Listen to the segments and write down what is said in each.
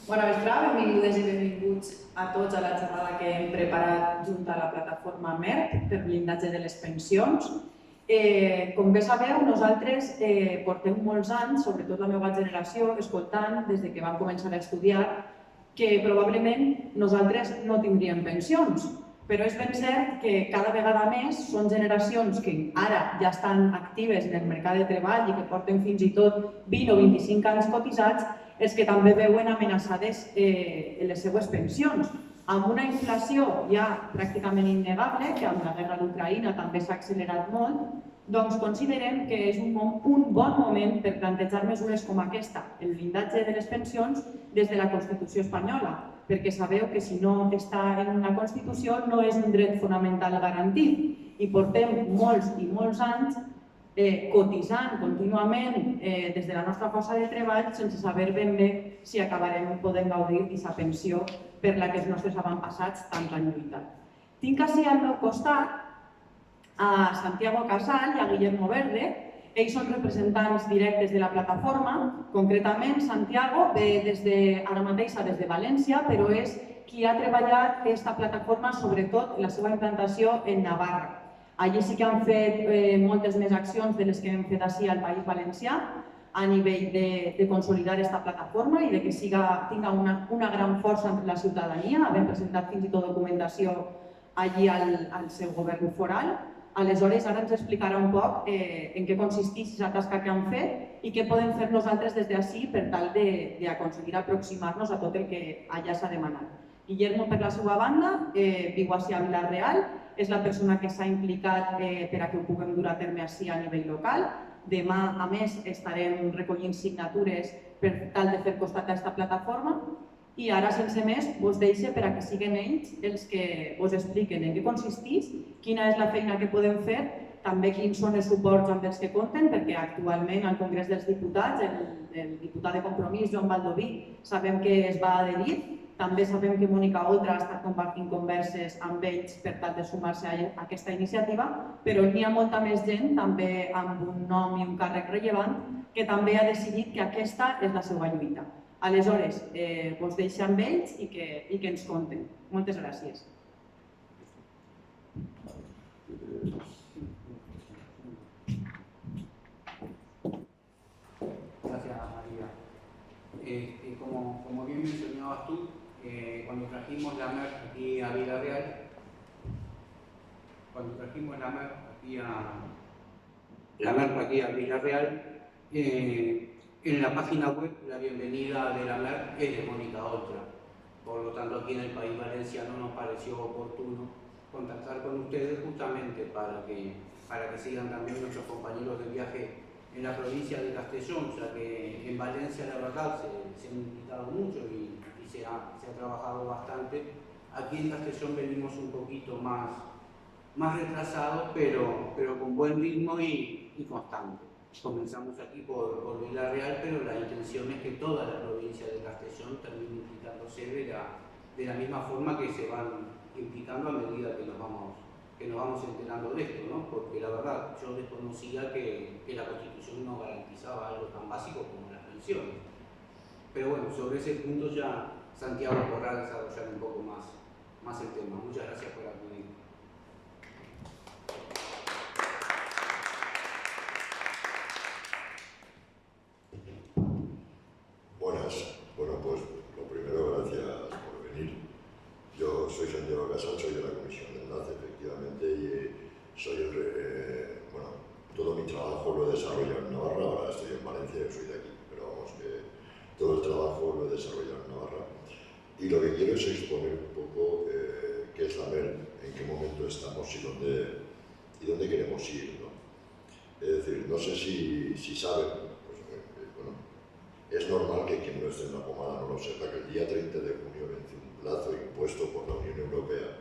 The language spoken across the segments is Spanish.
Bona vesprada, benvingudes i benvinguts a tots a la xerrada que hem preparat junt a la plataforma MERP per blindatge de les pensions. Com bé sabeu, nosaltres portem molts anys, sobretot la meva generació, escoltant des que vam començar a estudiar que probablement nosaltres no tindríem pensions. Però és ben cert que cada vegada més són generacions que ara ja estan actives en el mercat de treball i que porten fins i tot 20 o 25 anys cotitzats els que també veuen amenaçades les seues pensions. Amb una inflació ja pràcticament innegable, que amb la guerra d'Ucraïna també s'ha accelerat molt, doncs considerem que és un bon moment per plantejar mesures com aquesta, el blindatge de les pensions des de la Constitució espanyola, perquè sabeu que si no està en una Constitució no és un dret fonamental garantit i portem molts i molts anys cotitzant contínuament des de la nostra força de treball sense saber ben bé si acabarem podent gaudir d'aquesta pensió per la que els nostres avantpassats tant han lluitat. Tinc així al meu costat a Santiago Casal i a Guillermo Verde. Ells són representants directes de la plataforma. Concretament, Santiago ve ara mateix des de València, però és qui ha treballat aquesta plataforma, sobretot la seva implantació en Navarra. Allí sí que han fet moltes més accions de les que hem fet així al País Valencià a nivell de consolidar aquesta plataforma i de que tinga una gran força entre la ciutadania. Hem presentat fins i tot documentació allí al seu govern foral. Aleshores, ara ens explicarà un poc en què consisteix aquesta tasca que han fet i què podem fer nosaltres des d'ací per tal d'aconseguir aproximar-nos a tot el que allà s'ha demanat. Guillermo, per la seva banda, viu així a Vila-real, és la persona que s'ha implicat per a que ho puguem dur a terme així a nivell local. Demà, a més, estarem recollint signatures per tal de fer costat a aquesta plataforma. I ara, sense més, vos deixo per a que siguin ells els que vos expliquen en què consisteix, quina és la feina que podem fer, també quins són els suports amb els que compten, perquè actualment al Congrés dels Diputats, el diputat de Compromís, Joan Baldoví, sabem que es va adherir. També sabem que Mònica Oltra ha estat compartint converses amb ells per tal de sumar-se a aquesta iniciativa, però n'hi ha molta més gent, també amb un nom i un càrrec rellevant, que també ha decidit que aquesta és la seva lluita. Aleshores, vos deixo amb ells i que ens conten. Moltes gràcies. Gracias, María. Como bien mencionabas tú, cuando trajimos la MERP aquí a Vila-real, en la página web la bienvenida de la MERP es de Mónica Oltra. Por lo tanto, aquí en el País Valenciano nos pareció oportuno contactar con ustedes justamente para que sigan también nuestros compañeros de viaje en la provincia de Castellón, ya que en Valencia la verdad se han invitado mucho y se ha trabajado bastante. Aquí en Castellón venimos un poquito más retrasados, pero con buen ritmo y constante. Comenzamos aquí por Vila-real, pero la intención es que toda la provincia de Castellón termine implicándose de la misma forma que se van implicando a medida que nos vamos enterando de esto, ¿no? Porque la verdad, yo desconocía que la Constitución no garantizaba algo tan básico como las pensiones. Pero bueno, sobre ese punto ya Santiago podrá desarrollar un poco más el tema. Muchas gracias por acudir. Buenas. Bueno, pues lo primero, gracias por venir. Yo soy Santiago Casal, soy de la Comisión de Enlace, efectivamente, y soy todo mi trabajo lo he desarrollado en Navarra. Ahora estoy en Valencia, yo soy de aquí, pero vamos, que todo el trabajo lo he desarrollado en Navarra. Y lo que quiero es exponer un poco qué es la MERP, en qué momento estamos y dónde queremos ir, ¿no? Es decir, no sé si saben, pues, es normal que quien no esté en la pomada no lo sepa, que el día 30 de junio vence un plazo impuesto por la Unión Europea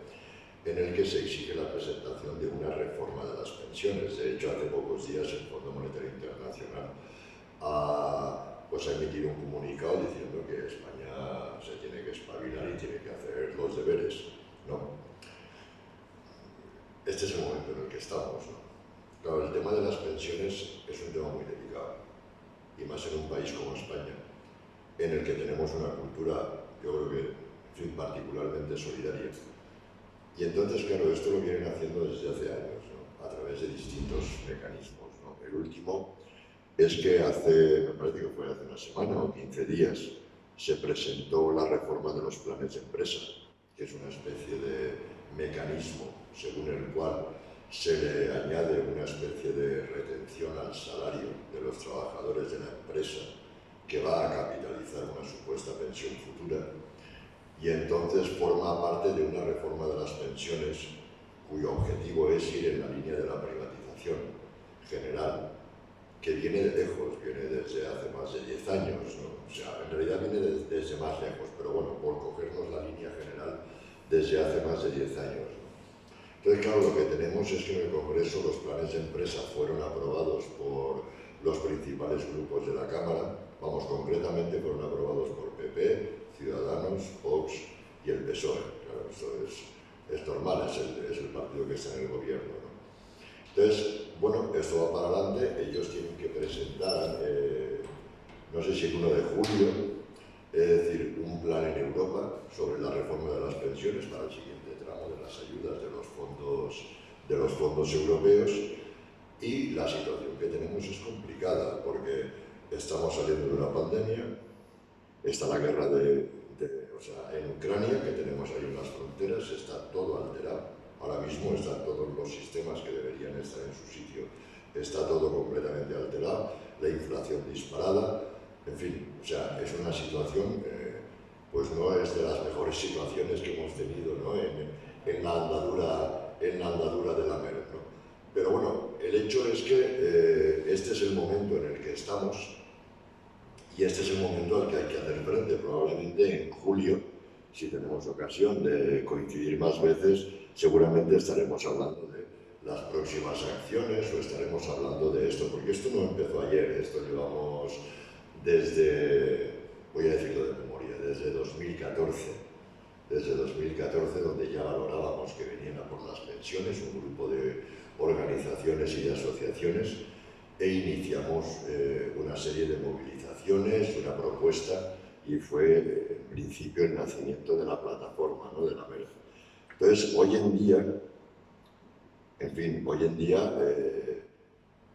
en el que se exige la presentación de una reforma de las pensiones. De hecho, hace pocos días el Fondo Monetario Internacional ha emitido un comunicado diciendo que España se tiene que espabilar y tiene que hacer los deberes, ¿no? Este es el momento en el que estamos, ¿no? Claro, el tema de las pensiones es un tema muy delicado, y más en un país como España, en el que tenemos una cultura, yo creo que, en fin, particularmente solidaria. Y entonces, claro, esto lo vienen haciendo desde hace años, ¿no? A través de distintos mecanismos, ¿no? El último es que me parece que fue hace una semana o 15 días, se presentó la reforma de los planes de empresa, que es una especie de mecanismo según el cual se le añade una especie de retención al salario de los trabajadores de la empresa que va a capitalizar una supuesta pensión futura, y entonces forma parte de una reforma de las pensiones cuyo objetivo es ir en la línea de la privatización general, que viene de lejos, viene desde hace más de 10 años, ¿no? O sea, en realidad viene desde más lejos, pero bueno, por cogernos la línea general, desde hace más de 10 años, ¿no? Entonces, claro, lo que tenemos es que en el Congreso los planes de empresa fueron aprobados por los principales grupos de la Cámara, vamos, concretamente fueron aprobados por PP, Ciudadanos, Vox y el PSOE. Claro, esto es normal, es el partido que está en el gobierno, ¿no? Entonces, bueno, esto va para adelante, ellos tienen que presentar, no sé si el 1 de julio, es decir, un plan en Europa sobre la reforma de las pensiones para el siguiente tramo de las ayudas de los fondos europeos, y la situación que tenemos es complicada porque estamos saliendo de una pandemia, está la guerra en Ucrania, que tenemos ahí en las fronteras, está todo alterado. Ahora mismo están todos los sistemas que deberían estar en su sitio, está todo completamente alterado, la inflación disparada, en fin, o sea, es una situación, pues no es de las mejores situaciones que hemos tenido, ¿no? en la andadura de la MER, ¿no? Pero bueno, el hecho es que este es el momento en el que estamos y este es el momento al que hay que hacer frente. Probablemente en julio, si tenemos ocasión de coincidir más veces, seguramente estaremos hablando de las próximas acciones o estaremos hablando de esto, porque esto no empezó ayer, esto llevamos desde, voy a decirlo de memoria, desde 2014, donde ya valorábamos que venían a por las pensiones, un grupo de organizaciones y de asociaciones, e iniciamos una serie de movilizaciones, una propuesta, y fue en principio el nacimiento de la plataforma, ¿no? De la MER. Entonces, hoy en día,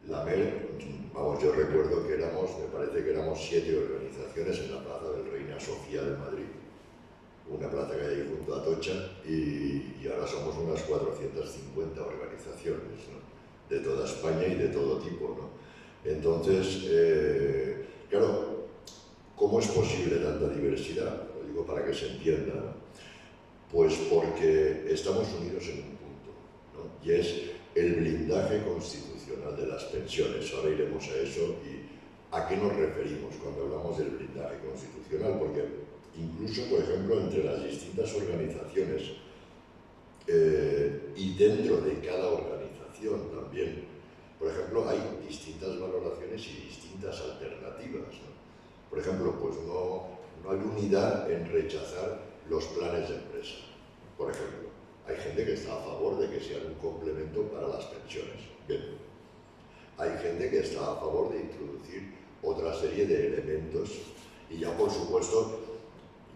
la MER, vamos, yo recuerdo que me parece que éramos 7 organizaciones en la Plaza del Reina Sofía de Madrid, una plaza que hay ahí junto a Atocha, y ahora somos unas 450 organizaciones, ¿no? De toda España y de todo tipo, ¿no? Entonces, claro, ¿cómo es posible tanta diversidad? Lo digo para que se entienda, ¿no? Pues porque estamos unidos en un punto, ¿no? Y es el blindaje constitucional de las pensiones. Ahora iremos a eso y a qué nos referimos cuando hablamos del blindaje constitucional, porque incluso, por ejemplo, entre las distintas organizaciones y dentro de cada organización también, por ejemplo, hay distintas valoraciones y distintas alternativas, ¿no? Por ejemplo, pues no hay unidad en rechazar los planes de empresa. Por ejemplo, hay gente que está a favor de que sean un complemento para las pensiones. Bien. Hay gente que está a favor de introducir otra serie de elementos, y ya, por supuesto,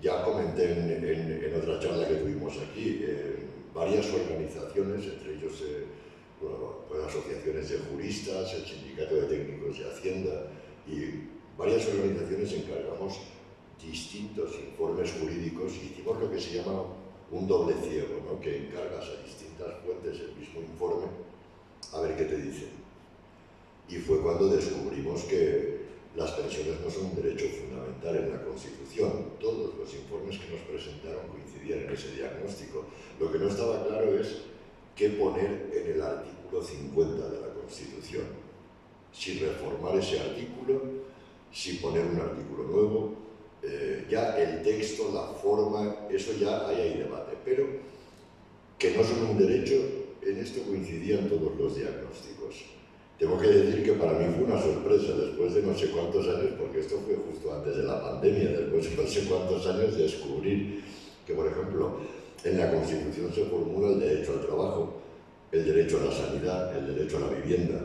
ya comenté en otra charla que tuvimos aquí, varias organizaciones, entre ellos pues asociaciones de juristas, el Sindicato de Técnicos de Hacienda, y varias organizaciones encargamos distintos informes jurídicos y hicimos lo que se llama un doble ciego, ¿no? Que encargas a distintas fuentes el mismo informe a ver qué te dicen. Y fue cuando descubrimos que las pensiones no son un derecho fundamental en la Constitución. Todos los informes que nos presentaron coincidían en ese diagnóstico. Lo que no estaba claro es qué poner en el artículo 50 de la Constitución. Si reformar ese artículo, si poner un artículo nuevo, ya el texto, la forma, eso ya ahí hay debate. Pero que no son un derecho, en esto coincidían todos los diagnósticos. Tengo que decir que para mí fue una sorpresa, después de no sé cuántos años, porque esto fue justo antes de la pandemia, después de no sé cuántos años, descubrir que, por ejemplo, en la Constitución se formula el derecho al trabajo, el derecho a la sanidad, el derecho a la vivienda,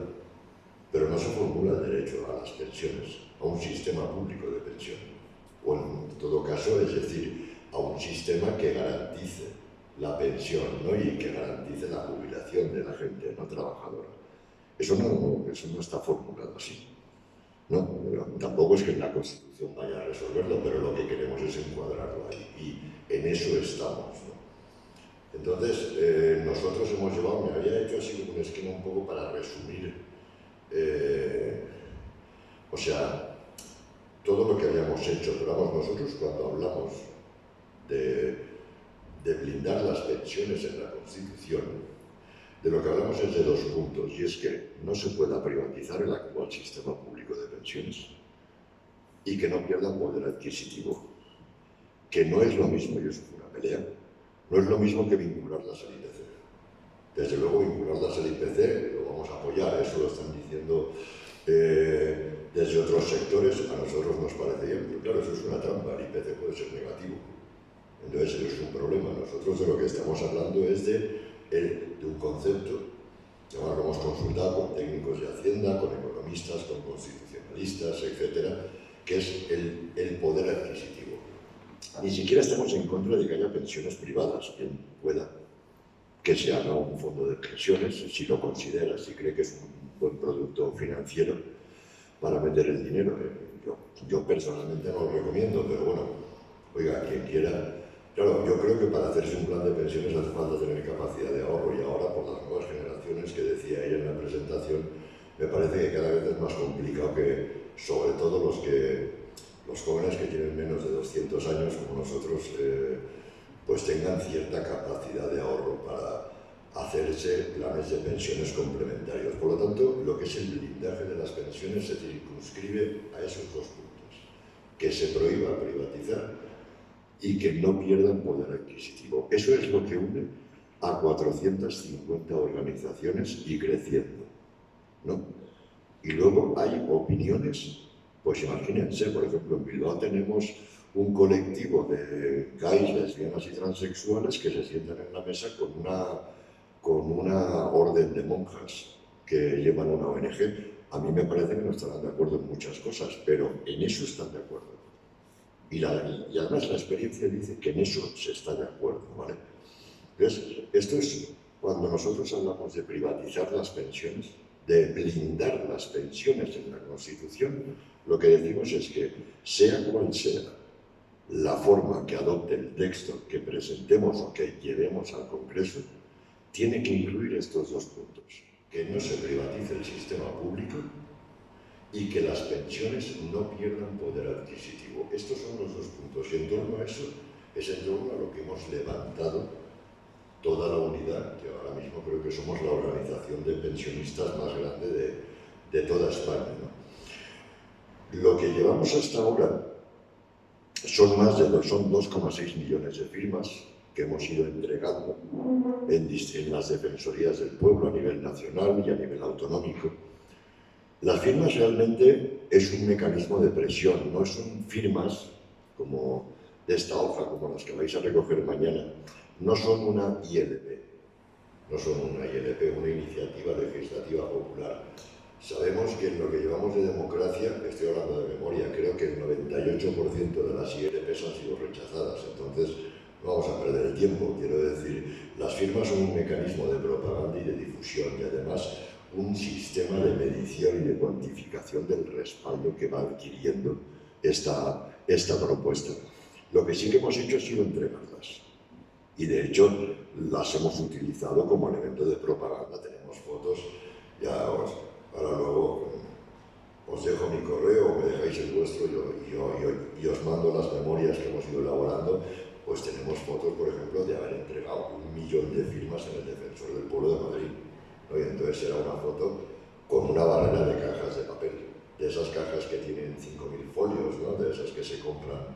pero no se formula el derecho a las pensiones, a un sistema público de pensiones. o en todo caso, es decir, a un sistema que garantice la pensión, ¿no? Y que garantice la jubilación de la gente no trabajadora. Eso no está formulado así. No, tampoco es que en la Constitución vaya a resolverlo, pero lo que queremos es encuadrarlo ahí, y en eso estamos, ¿no? Entonces, nosotros hemos llevado, me había hecho así un esquema un poco para resumir, o sea, todo lo que habíamos hecho, pero vamos, nosotros cuando hablamos de blindar las pensiones en la Constitución, de lo que hablamos es de dos puntos, y es que no se pueda privatizar el actual sistema público de pensiones y que no pierdan poder adquisitivo, que no es lo mismo, y eso fue una pelea, no es lo mismo que vincularlas al IPC. Desde luego, vincularlas al IPC lo vamos a apoyar, eso lo están diciendo desde otros sectores, a nosotros nos parece bien, pero claro, eso es una trampa, el IPC puede ser negativo. Entonces, eso es un problema. Nosotros de lo que estamos hablando es de un concepto, además lo hemos consultado con técnicos de Hacienda, con economistas, con constitucionalistas, etcétera, que es el poder adquisitivo. Ni siquiera estamos en contra de que haya pensiones privadas, quien pueda, que se haga un fondo de pensiones, si lo considera, si cree que es un buen producto financiero para meter el dinero. Yo personalmente no lo recomiendo, pero bueno, oiga, quien quiera. Claro, yo creo que para hacerse un plan de pensiones hace falta tener capacidad de ahorro, y ahora por las nuevas generaciones que decía ella en la presentación, me parece que cada vez es más complicado que, sobre todo los jóvenes que tienen menos de 200 años como nosotros, pues tengan cierta capacidad de ahorro para hacerse planes de pensiones complementarios. Por lo tanto, lo que es el blindaje de las pensiones se circunscribe a esos dos puntos: que se prohíba privatizar y que no pierdan poder adquisitivo. Eso es lo que une a 450 organizaciones y creciendo, ¿no? Y luego hay opiniones, pues imagínense, por ejemplo, en Bilbao tenemos un colectivo de gays, lesbianas y transexuales que se sientan en la mesa con una orden de monjas que llevan una ONG. A mí me parece que no estarán de acuerdo en muchas cosas, pero en eso están de acuerdo. Y además la experiencia dice que en eso se está de acuerdo, ¿vale? Entonces, esto es cuando nosotros hablamos de privatizar las pensiones, de blindar las pensiones en la Constitución, lo que decimos es que, sea cual sea la forma que adopte el texto que presentemos o que llevemos al Congreso, tiene que incluir estos dos puntos: que no se privatice el sistema público y que las pensiones no pierdan poder adquisitivo. Estos son los dos puntos, y en torno a eso es en torno a lo que hemos levantado toda la unidad, que ahora mismo creo que somos la organización de pensionistas más grande de toda España, ¿no? Lo que llevamos hasta ahora son 2,6 millones de firmas que hemos ido entregando en las defensorías del pueblo a nivel nacional y a nivel autonómico. Las firmas realmente es un mecanismo de presión, no son firmas como de esta hoja, como las que vais a recoger mañana, no son una ILP, una iniciativa legislativa popular. Sabemos que en lo que llevamos de democracia, estoy hablando de memoria, creo que el 98% de las ILPs han sido rechazadas, entonces no vamos a perder el tiempo. Quiero decir, las firmas son un mecanismo de propaganda y de difusión, y además un sistema de medición y de cuantificación del respaldo que va adquiriendo esta propuesta. Lo que sí que hemos hecho ha sido entregarlas, y de hecho las hemos utilizado como elemento de propaganda. Tenemos fotos, ahora luego os dejo mi correo o me dejáis el vuestro y os mando las memorias que hemos ido elaborando. Pues tenemos fotos, por ejemplo, de haber entregado 1 millón de firmas en el Defensor del Pueblo de Madrid, ¿no? Y entonces era una foto con una barrera de cajas de papel, de esas cajas que tienen 5.000 folios, ¿no? De esas que se compran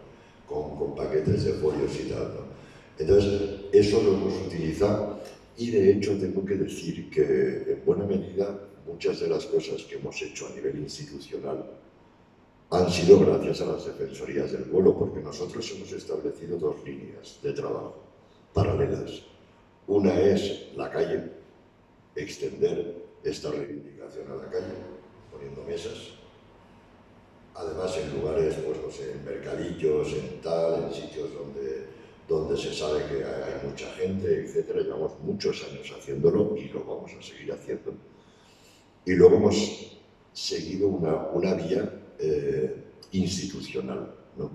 con paquetes de folios y tal, ¿no? Entonces, eso lo hemos utilizado, y de hecho tengo que decir que en buena medida muchas de las cosas que hemos hecho a nivel institucional han sido gracias a las defensorías del pueblo, porque nosotros hemos establecido 2 líneas de trabajo paralelas. Una es la calle, extender esta reivindicación a la calle, poniendo mesas, además en lugares, pues no sé, en mercadillos, en tal, en sitios donde se sabe que hay mucha gente, etcétera. Llevamos muchos años haciéndolo y lo vamos a seguir haciendo. Y luego hemos seguido una vía institucional, ¿no?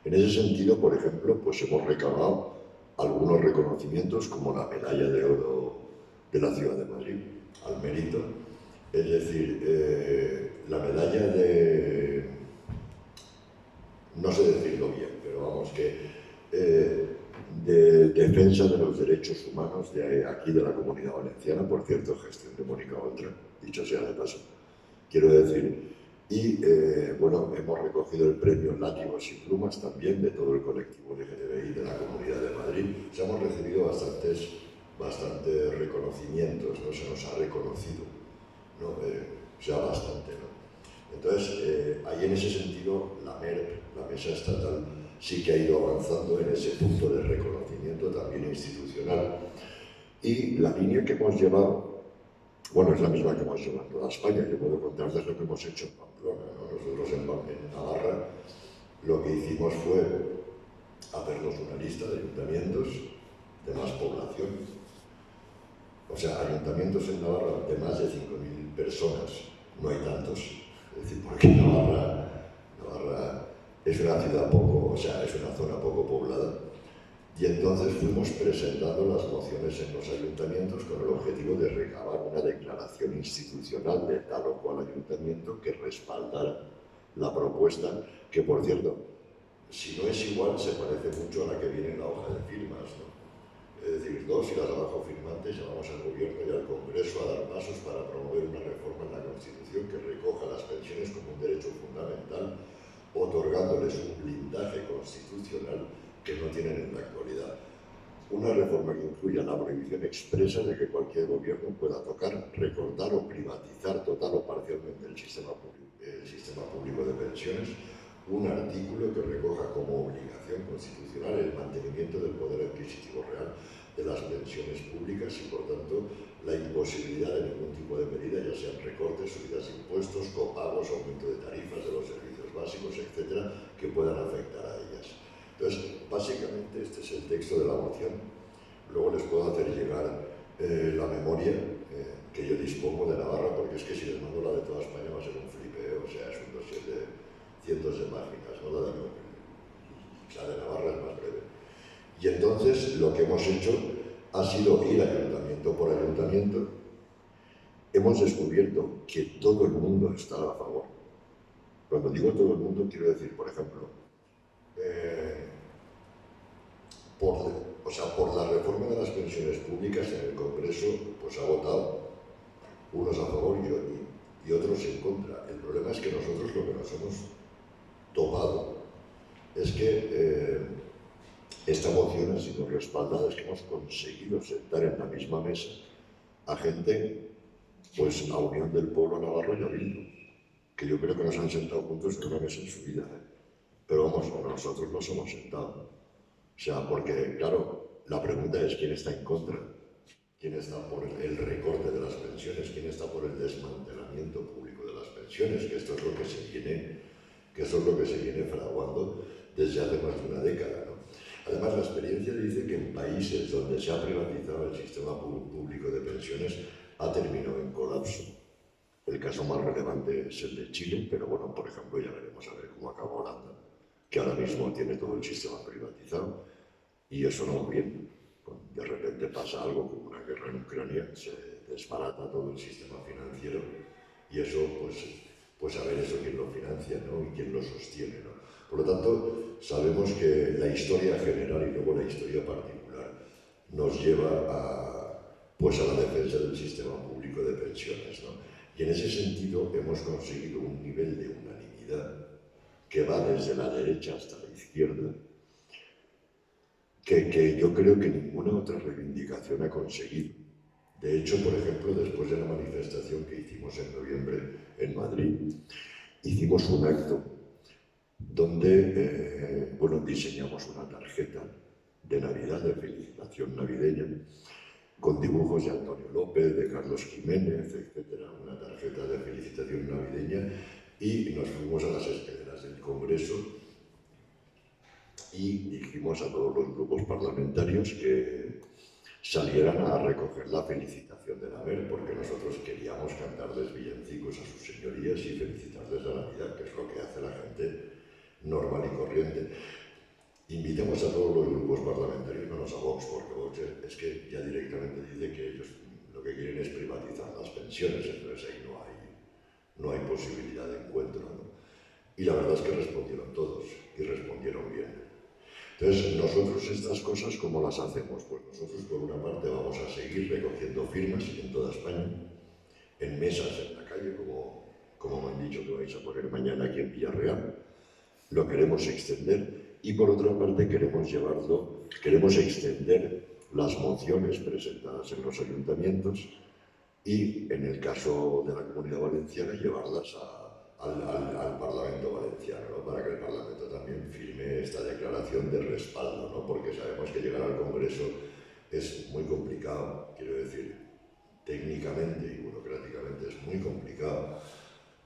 En ese sentido, por ejemplo, pues hemos recabado algunos reconocimientos como la Medalla de Oro de la Ciudad de Madrid, al mérito. Es decir, la medalla de, no sé decirlo bien, pero vamos que de defensa de los derechos humanos de aquí de la Comunidad Valenciana, por cierto, gestión de Mónica Oltra, dicho sea de paso, quiero decir. Y bueno, hemos recogido el premio Látigos y Plumas también de todo el colectivo LGTBI de la Comunidad de Madrid. O sea, hemos recibido bastantes reconocimientos, ¿no? Se nos ha reconocido, ¿no? O sea, bastante, ¿no? Entonces, ahí en ese sentido, la MERP, la Mesa Estatal, sí que ha ido avanzando en ese punto de reconocimiento también institucional. Y la línea que hemos llevado, bueno, es la misma que hemos llevado en toda España. Yo puedo contarles lo que hemos hecho en Pamplona, ¿no? Nosotros en Navarra lo que hicimos fue hacernos una lista de ayuntamientos de más población. O sea, ayuntamientos en Navarra de más de 5.000 personas, no hay tantos. Es decir, porque Navarra es una ciudad poco, o sea, es una zona poco poblada. Y entonces fuimos presentando las mociones en los ayuntamientos con el objetivo de recabar una declaración institucional de tal o cual ayuntamiento que respaldara la propuesta, que por cierto, si no es igual, se parece mucho a la que viene en la hoja de firmas, ¿no? Es decir, dos y las abajo firmantes llamamos al Gobierno y al Congreso a dar pasos para promover una reforma en la Constitución que recoja las pensiones como un derecho fundamental, otorgándoles un blindaje constitucional que no tienen en la actualidad. Una reforma que incluya la prohibición expresa de que cualquier gobierno pueda tocar, recortar o privatizar total o parcialmente el sistema público de pensiones, un artículo que recoja como obligación constitucional el mantenimiento del poder adquisitivo real de las pensiones públicas y, por tanto, la imposibilidad de ningún tipo de medida, ya sean recortes, subidas de impuestos, copagos, aumento de tarifas de los servicios básicos, etcétera, que puedan afectar a ellas. Entonces, básicamente este es el texto de la moción. Luego les puedo hacer llegar la memoria que yo dispongo de Navarra, porque es que si les mando la de toda España va a ser un flipeo, o sea, es un dossier de cientos de páginas, ¿no? La de Navarra es más breve. Y entonces lo que hemos hecho ha sido ir ayuntamiento por ayuntamiento. Hemos descubierto que todo el mundo está a favor. Cuando digo todo el mundo, quiero decir, por ejemplo, por la reforma de las pensiones públicas en el Congreso, pues ha votado unos a favor y otros en contra. El problema es que nosotros lo que nos hemos topado es que esta moción ha sido respaldada, es que hemos conseguido sentar en la misma mesa a gente, pues a Unión del Pueblo Navarro y a Bildu, que yo creo que nos han sentado juntos en una mesa en su vida, pero vamos, nosotros nos hemos sentado. O sea, porque, claro, la pregunta es quién está en contra, quién está por el recorte de las pensiones, quién está por el desmantelamiento público de las pensiones, que esto es lo que se viene fraguando desde hace más de una década, ¿no? Además, la experiencia dice que en países donde se ha privatizado el sistema público de pensiones ha terminado en colapso. El caso más relevante es el de Chile, pero bueno, por ejemplo, ya veremos a ver cómo acaba Holanda, que ahora mismo tiene todo el sistema privatizado, y eso no va bien. De repente pasa algo como una guerra en Ucrania, se desbarata todo el sistema financiero, y eso, pues a ver eso quién lo financia, ¿no? Y quién lo sostiene, ¿no? Por lo tanto, sabemos que la historia general y luego la historia particular nos lleva pues a la defensa del sistema público de pensiones, ¿no? Y en ese sentido hemos conseguido un nivel de unanimidad que va desde la derecha hasta la izquierda, que yo creo que ninguna otra reivindicación ha conseguido. De hecho, por ejemplo, después de la manifestación que hicimos en noviembre en Madrid, hicimos un acto donde diseñamos una tarjeta de Navidad, de felicitación navideña, con dibujos de Antonio López, de Carlos Jiménez, etc. Una tarjeta de felicitación navideña Y nos fuimos a las escaleras del Congreso y dijimos a todos los grupos parlamentarios que salieran a recoger la felicitación de la MER, porque nosotros queríamos cantarles villancicos a sus señorías y felicitarles la Navidad, que es lo que hace la gente normal y corriente. Invitamos a todos los grupos parlamentarios, menos a Vox, porque Vox es que ya directamente dice que ellos lo que quieren es privatizar las pensiones, entonces ahí no hay posibilidad de encuentro, ¿no? Y la verdad es que respondieron todos, y respondieron bien. Entonces, nosotros estas cosas, ¿cómo las hacemos? Pues nosotros, por una parte, vamos a seguir recogiendo firmas en toda España, en mesas en la calle, como me han dicho que vais a poner mañana aquí en Villarreal. Lo queremos extender y, por otra parte, queremos extender las mociones presentadas en los ayuntamientos y, en el caso de la Comunidad Valenciana, llevarlas al Parlamento Valenciano, ¿no? Para que el Parlamento también firme esta declaración de respaldo, ¿no? Porque sabemos que llegar al Congreso es muy complicado, quiero decir, técnicamente y burocráticamente es muy complicado,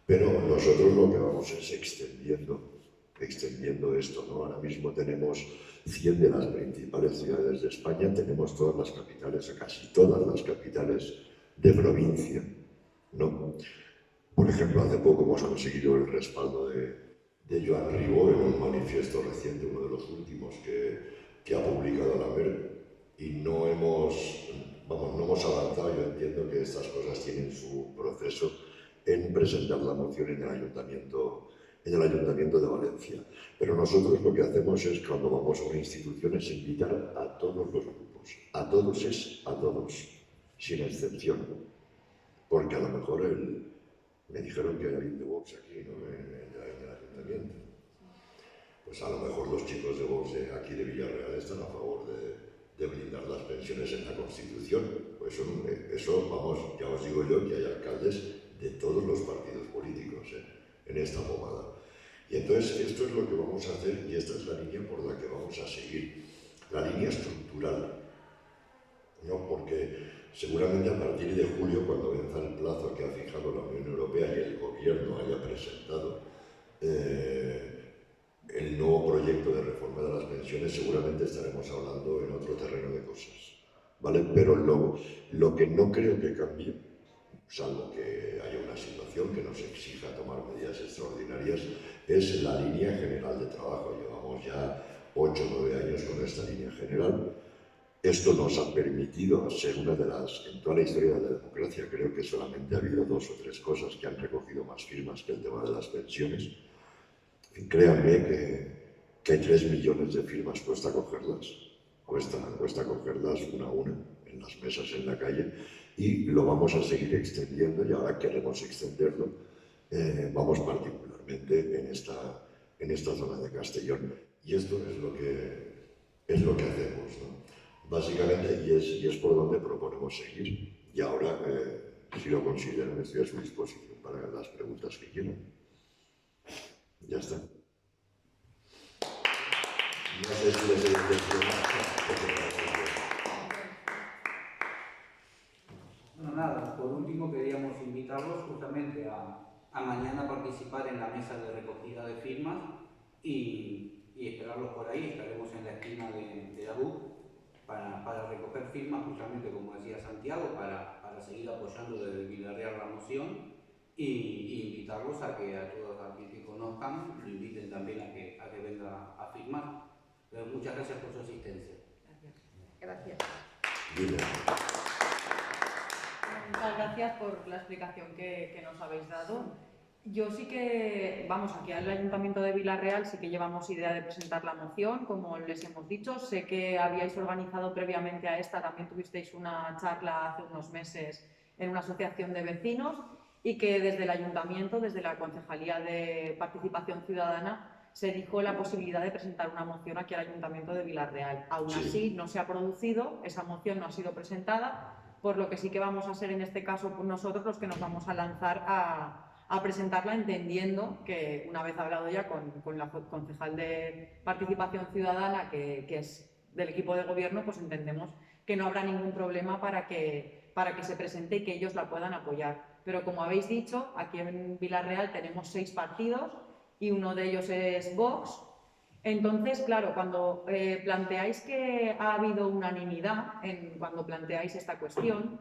pero nosotros lo que vamos es extendiendo esto, ¿no? Ahora mismo tenemos 100 de las principales ciudades de España, tenemos todas las capitales, o casi todas las capitales de provincia, ¿no? Por ejemplo, hace poco hemos conseguido el respaldo de Joan Ribó en un manifiesto reciente, uno de los últimos que ha publicado la MER, y no hemos avanzado. Yo entiendo que estas cosas tienen su proceso en presentar la moción en el Ayuntamiento de Valencia. Pero nosotros lo que hacemos es, cuando vamos a una institución, es invitar a todos los grupos, a todos, sin excepción, porque a lo mejor me dijeron que hay alguien de Vox aquí, ¿no? en el ayuntamiento. Pues a lo mejor los chicos de Vox aquí de Villarreal están a favor de blindar las pensiones en la Constitución. Pues eso, vamos, ya os digo yo que hay alcaldes de todos los partidos políticos en esta pomada. Y entonces esto es lo que vamos a hacer y esta es la línea por la que vamos a seguir. La línea estructural, ¿no? Porque seguramente a partir de julio, cuando venza el plazo que ha fijado la Unión Europea y el Gobierno haya presentado el nuevo proyecto de reforma de las pensiones, seguramente estaremos hablando en otro terreno de cosas, ¿vale? Pero lo que no creo que cambie, salvo que haya una situación que nos exija tomar medidas extraordinarias, es la línea general de trabajo. Llevamos ya 8 o 9 años con esta línea general. Esto nos ha permitido ser una de las, en toda la historia de la democracia, creo que solamente ha habido 2 o 3 cosas que han recogido más firmas que el tema de las pensiones. Y créanme que hay 3 millones de firmas, cuesta cogerlas, cuesta cogerlas una a una en las mesas en la calle, y lo vamos a seguir extendiendo, y ahora queremos extenderlo, vamos particularmente en esta zona de Castellón. Y esto es lo que hacemos, ¿no? Básicamente, y es por donde proponemos seguir. Y ahora, si lo consideran, estoy a su disposición para las preguntas que quieran. Ya está. No sé si les he entendido más. Bueno, nada, por último queríamos invitarlos justamente a mañana participar en la mesa de recogida de firmas y esperarlos por ahí. Estaremos en la esquina de la BUC para recoger firmas, justamente como decía Santiago, para seguir apoyando desde Villarreal la moción y invitarlos a que a todos aquellos que conozcan lo inviten también a que venga a firmar. Pero muchas gracias por su asistencia. Gracias. Dile. Muchas gracias por la explicación que nos habéis dado. Yo sí que, vamos, aquí al Ayuntamiento de Villarreal sí que llevamos idea de presentar la moción, como les hemos dicho. Sé que habíais organizado previamente a esta, también tuvisteis una charla hace unos meses en una asociación de vecinos, y que desde el Ayuntamiento, desde la Concejalía de Participación Ciudadana, se dijo la posibilidad de presentar una moción aquí al Ayuntamiento de Villarreal. Aún así, no se ha producido, esa moción no ha sido presentada, por lo que sí que vamos a ser en este caso nosotros los que nos vamos a lanzar a presentarla, entendiendo que, una vez hablado ya con la concejal de Participación Ciudadana, que es del equipo de gobierno, pues entendemos que no habrá ningún problema para que se presente y que ellos la puedan apoyar. Pero como habéis dicho, aquí en Villarreal tenemos 6 partidos y uno de ellos es Vox. Entonces, claro, cuando planteáis que ha habido unanimidad cuando planteáis esta cuestión,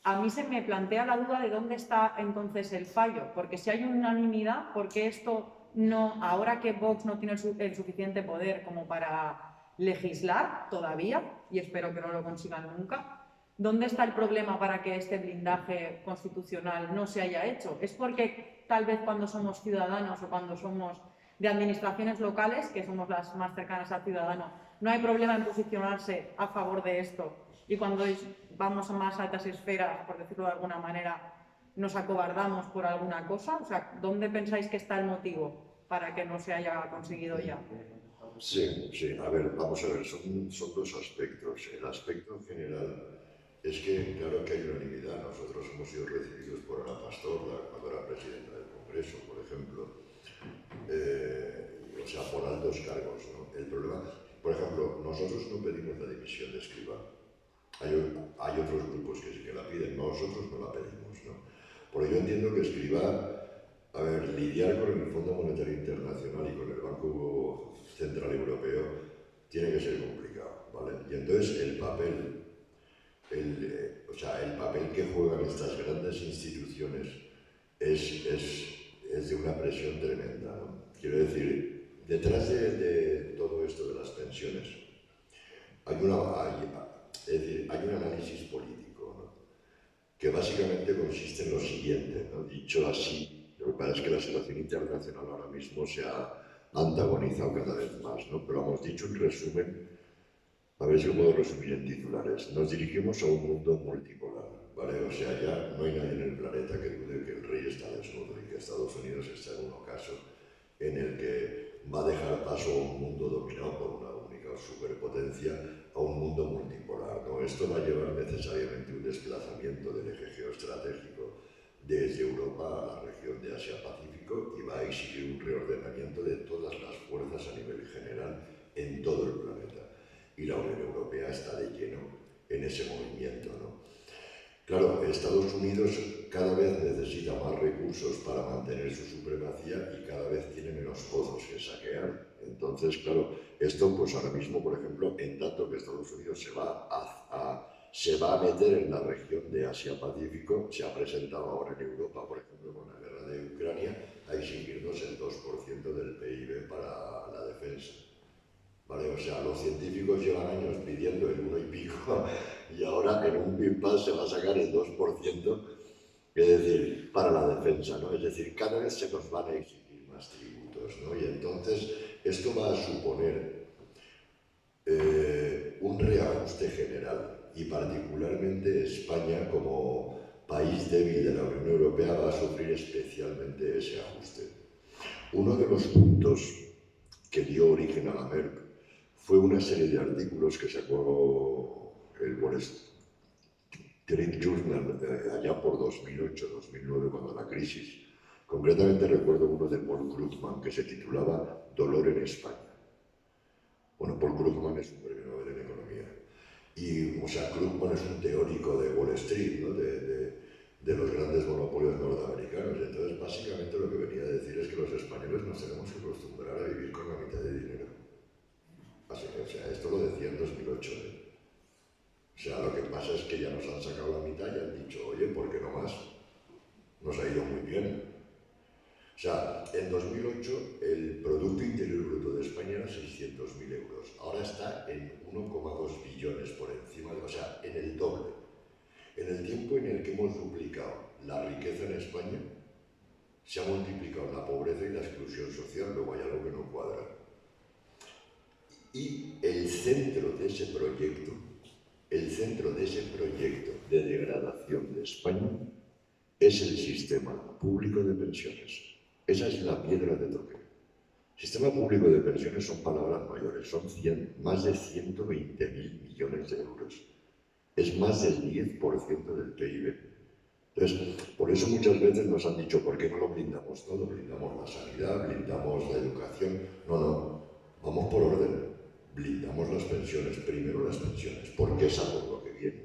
a mí se me plantea la duda de dónde está entonces el fallo, porque si hay unanimidad, ¿por qué esto no, ahora que Vox no tiene el suficiente poder como para legislar todavía, y espero que no lo consigan nunca, ¿dónde está el problema para que este blindaje constitucional no se haya hecho? ¿Es porque tal vez cuando somos ciudadanos o cuando somos de administraciones locales, que somos las más cercanas al ciudadano, no hay problema en posicionarse a favor de esto? Y cuando vamos a más altas esferas, por decirlo de alguna manera, nos acobardamos por alguna cosa. O sea, ¿dónde pensáis que está el motivo para que no se haya conseguido ya? Sí, sí, a ver, vamos a ver, son dos aspectos. El aspecto general es que, claro que hay unanimidad. Nosotros hemos sido recibidos por Ana Pastor, cuando era presidenta del Congreso, por ejemplo, o sea, por altos cargos, ¿no? El problema, por ejemplo, nosotros no pedimos la dimisión de Escrivá. Hay otros grupos que sí que la piden, nosotros no la pedimos, ¿no? Porque yo entiendo que Escrivá, a ver, lidiar con el Fondo Monetario Internacional y con el Banco Central Europeo tiene que ser complicado, ¿vale? Y entonces el papel, o sea, el papel que juegan estas grandes instituciones es de una presión tremenda, ¿no? Quiero decir, detrás de todo esto de las pensiones hay hay un análisis político, ¿no? Que básicamente consiste en lo siguiente, ¿no? Dicho así, lo que pasa es que la situación internacional ahora mismo se ha antagonizado cada vez más, ¿no? Pero hemos dicho en resumen, a ver si lo puedo resumir en titulares. Nos dirigimos a un mundo multipolar, ¿vale? O sea, ya no hay nadie en el planeta que dude que el rey está desnudo y que Estados Unidos está en un ocaso en el que va a dejar paso a un mundo dominado por una única superpotencia, a un mundo multipolar, ¿no? Esto va a llevar necesariamente un desplazamiento del eje geoestratégico desde Europa a la región de Asia-Pacífico y va a exigir un reordenamiento de todas las fuerzas a nivel general en todo el planeta. Y la Unión Europea está de lleno en ese movimiento, ¿no? Claro, Estados Unidos cada vez necesita más recursos para mantener su supremacía y cada vez tiene menos pozos que saquear. Entonces, claro, esto pues ahora mismo, por ejemplo, en tanto que Estados Unidos se va a meter en la región de Asia-Pacífico, se ha presentado ahora en Europa, por ejemplo, con la guerra de Ucrania, a exigirnos el 2% del PIB para la defensa. ¿Vale? O sea, los científicos llevan años pidiendo el 1 y pico y ahora en un pim-pam se va a sacar el 2%, es decir, para la defensa, ¿no? Es decir, cada vez se nos van a exigir más tributos, ¿no? Y entonces esto va a suponer un reajuste general y particularmente España como país débil de la Unión Europea va a sufrir especialmente ese ajuste. Uno de los puntos que dio origen a la MERP fue una serie de artículos que sacó el Wall Street Journal allá por 2008-2009, cuando la crisis. Concretamente recuerdo uno de Paul Krugman que se titulaba Dolor en España. Bueno, Paul Krugman es un premio Nobel en Economía. Y, o sea, Krugman es un teórico de Wall Street, ¿no? de los grandes monopolios norteamericanos. Entonces, básicamente lo que venía a decir es que los españoles nos tenemos que acostumbrar a vivir con la mitad de dinero. Así que, o sea, esto lo decía en 2008. O sea, lo que pasa es que ya nos han sacado la mitad y han dicho, oye, ¿por qué no más? Nos ha ido muy bien. O sea, en 2008 el Producto Interior Bruto de España era 600.000 euros. Ahora está en 1,2 billones por encima, o sea, en el doble. En el tiempo en el que hemos duplicado la riqueza en España, se ha multiplicado la pobreza y la exclusión social, luego hay algo que no cuadra. Y el centro de ese proyecto de degradación de España es el sistema público de pensiones. Esa es la piedra de toque. Sistema público de pensiones son palabras mayores, son más de 120.000 millones de euros. Es más del 10% del PIB. Entonces, por eso muchas veces nos han dicho, ¿por qué no lo blindamos todo? Blindamos la sanidad, blindamos la educación. No, vamos por orden. Blindamos las pensiones, primero las pensiones, porque es a por lo que viene.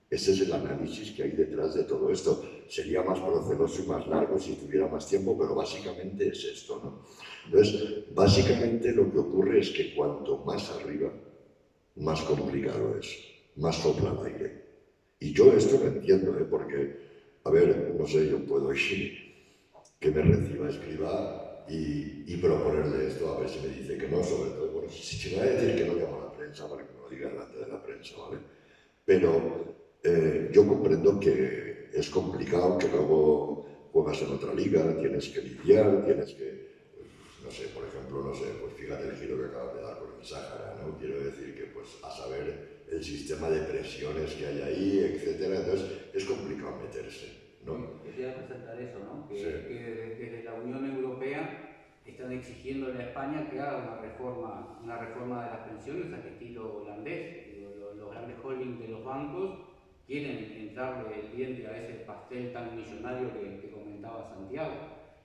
Ese es el análisis que hay detrás de todo esto. Sería más proceloso y más largo si tuviera más tiempo, pero básicamente es esto, ¿no? Entonces, básicamente lo que ocurre es que cuanto más arriba, más complicado es, más sopla el aire. Y yo esto lo entiendo, porque, a ver, no sé, yo puedo ir que me reciba, escriba y proponerle esto, a ver si me dice que no, sobre todo, bueno, si me va a decir que no, llamo a la prensa para que me lo diga delante de la prensa, ¿vale? Pero yo comprendo que es complicado, que luego juegas en otra liga, tienes que lidiar, tienes que, no sé, por ejemplo, no sé, pues fíjate el giro que acabas de dar con el Sáhara, ¿no? Quiero decir que, pues, a saber el sistema de presiones que hay ahí, etcétera, entonces es complicado meterse, ¿no? Quería presentar eso, ¿no? Que, Sí. que desde la Unión Europea están exigiéndole a España que haga una reforma de las pensiones al estilo holandés. Los grandes holdings de los bancos quieren entrarle el diente a ese pastel tan millonario que comentaba Santiago.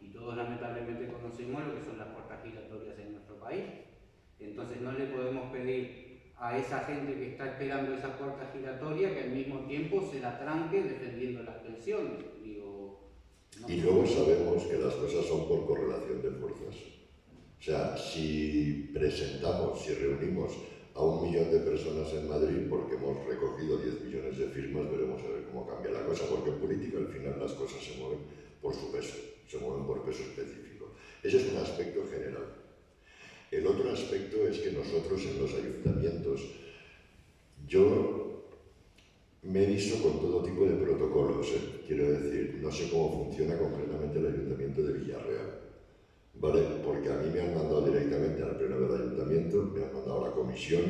Y todos lamentablemente conocemos lo que son las puertas giratorias en nuestro país. Entonces no le podemos pedir a esa gente que está esperando esa puerta giratoria que al mismo tiempo se la tranque defendiendo las pensiones. No. Y luego sabemos que las cosas son por correlación de fuerzas. O sea, si presentamos, si reunimos a 1 millón de personas en Madrid porque hemos recogido 10 millones de firmas, veremos a ver cómo cambia la cosa, porque en política al final las cosas se mueven por su peso, se mueven por peso específico. Ese es un aspecto general. El otro aspecto es que nosotros en los ayuntamientos, yo me he visto con todo tipo de protocolos, quiero decir, no sé cómo funciona concretamente el Ayuntamiento de Villarreal, ¿vale? Porque a mí me han mandado directamente al pleno del Ayuntamiento, me han mandado a la comisión,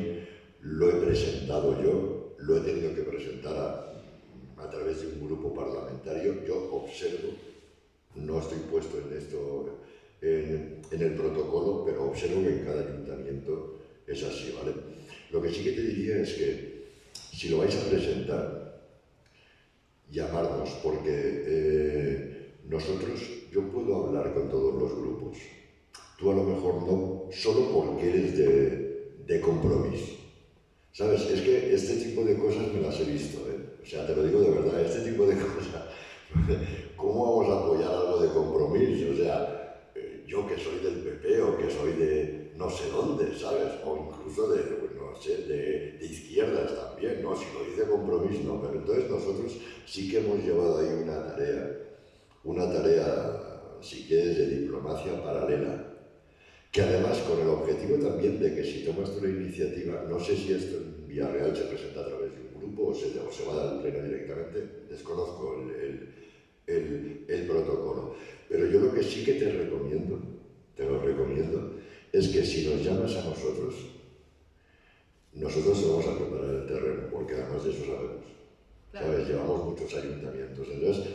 lo he presentado yo, lo he tenido que presentar a través de un grupo parlamentario, yo observo, no estoy puesto en esto, en el protocolo, pero observo que en cada ayuntamiento es así, ¿vale? Lo que sí que te diría es que si lo vais a presentar, llamarnos, porque nosotros, yo puedo hablar con todos los grupos. Tú a lo mejor no, solo porque eres de Compromís. ¿Sabes? Es que este tipo de cosas me las he visto, O sea, te lo digo de verdad, este tipo de cosas, ¿cómo vamos a apoyar algo de Compromís? O sea, yo que soy del PP o que soy de no sé dónde, ¿sabes? O incluso de, pues no sé, de izquierdas también, ¿no? Si lo dice Compromís, no. Pero entonces nosotros sí que hemos llevado ahí una tarea, si quieres, de diplomacia paralela, que además con el objetivo también de que si tomas tú la iniciativa, no sé si esto en Villarreal se presenta a través de un grupo o se va a dar al pleno directamente, desconozco el protocolo, pero yo lo que sí que te lo recomiendo, es que si nos llamas a nosotros vamos a preparar el terreno, porque además de eso sabemos, claro. ¿Sabes? Llevamos muchos ayuntamientos, entonces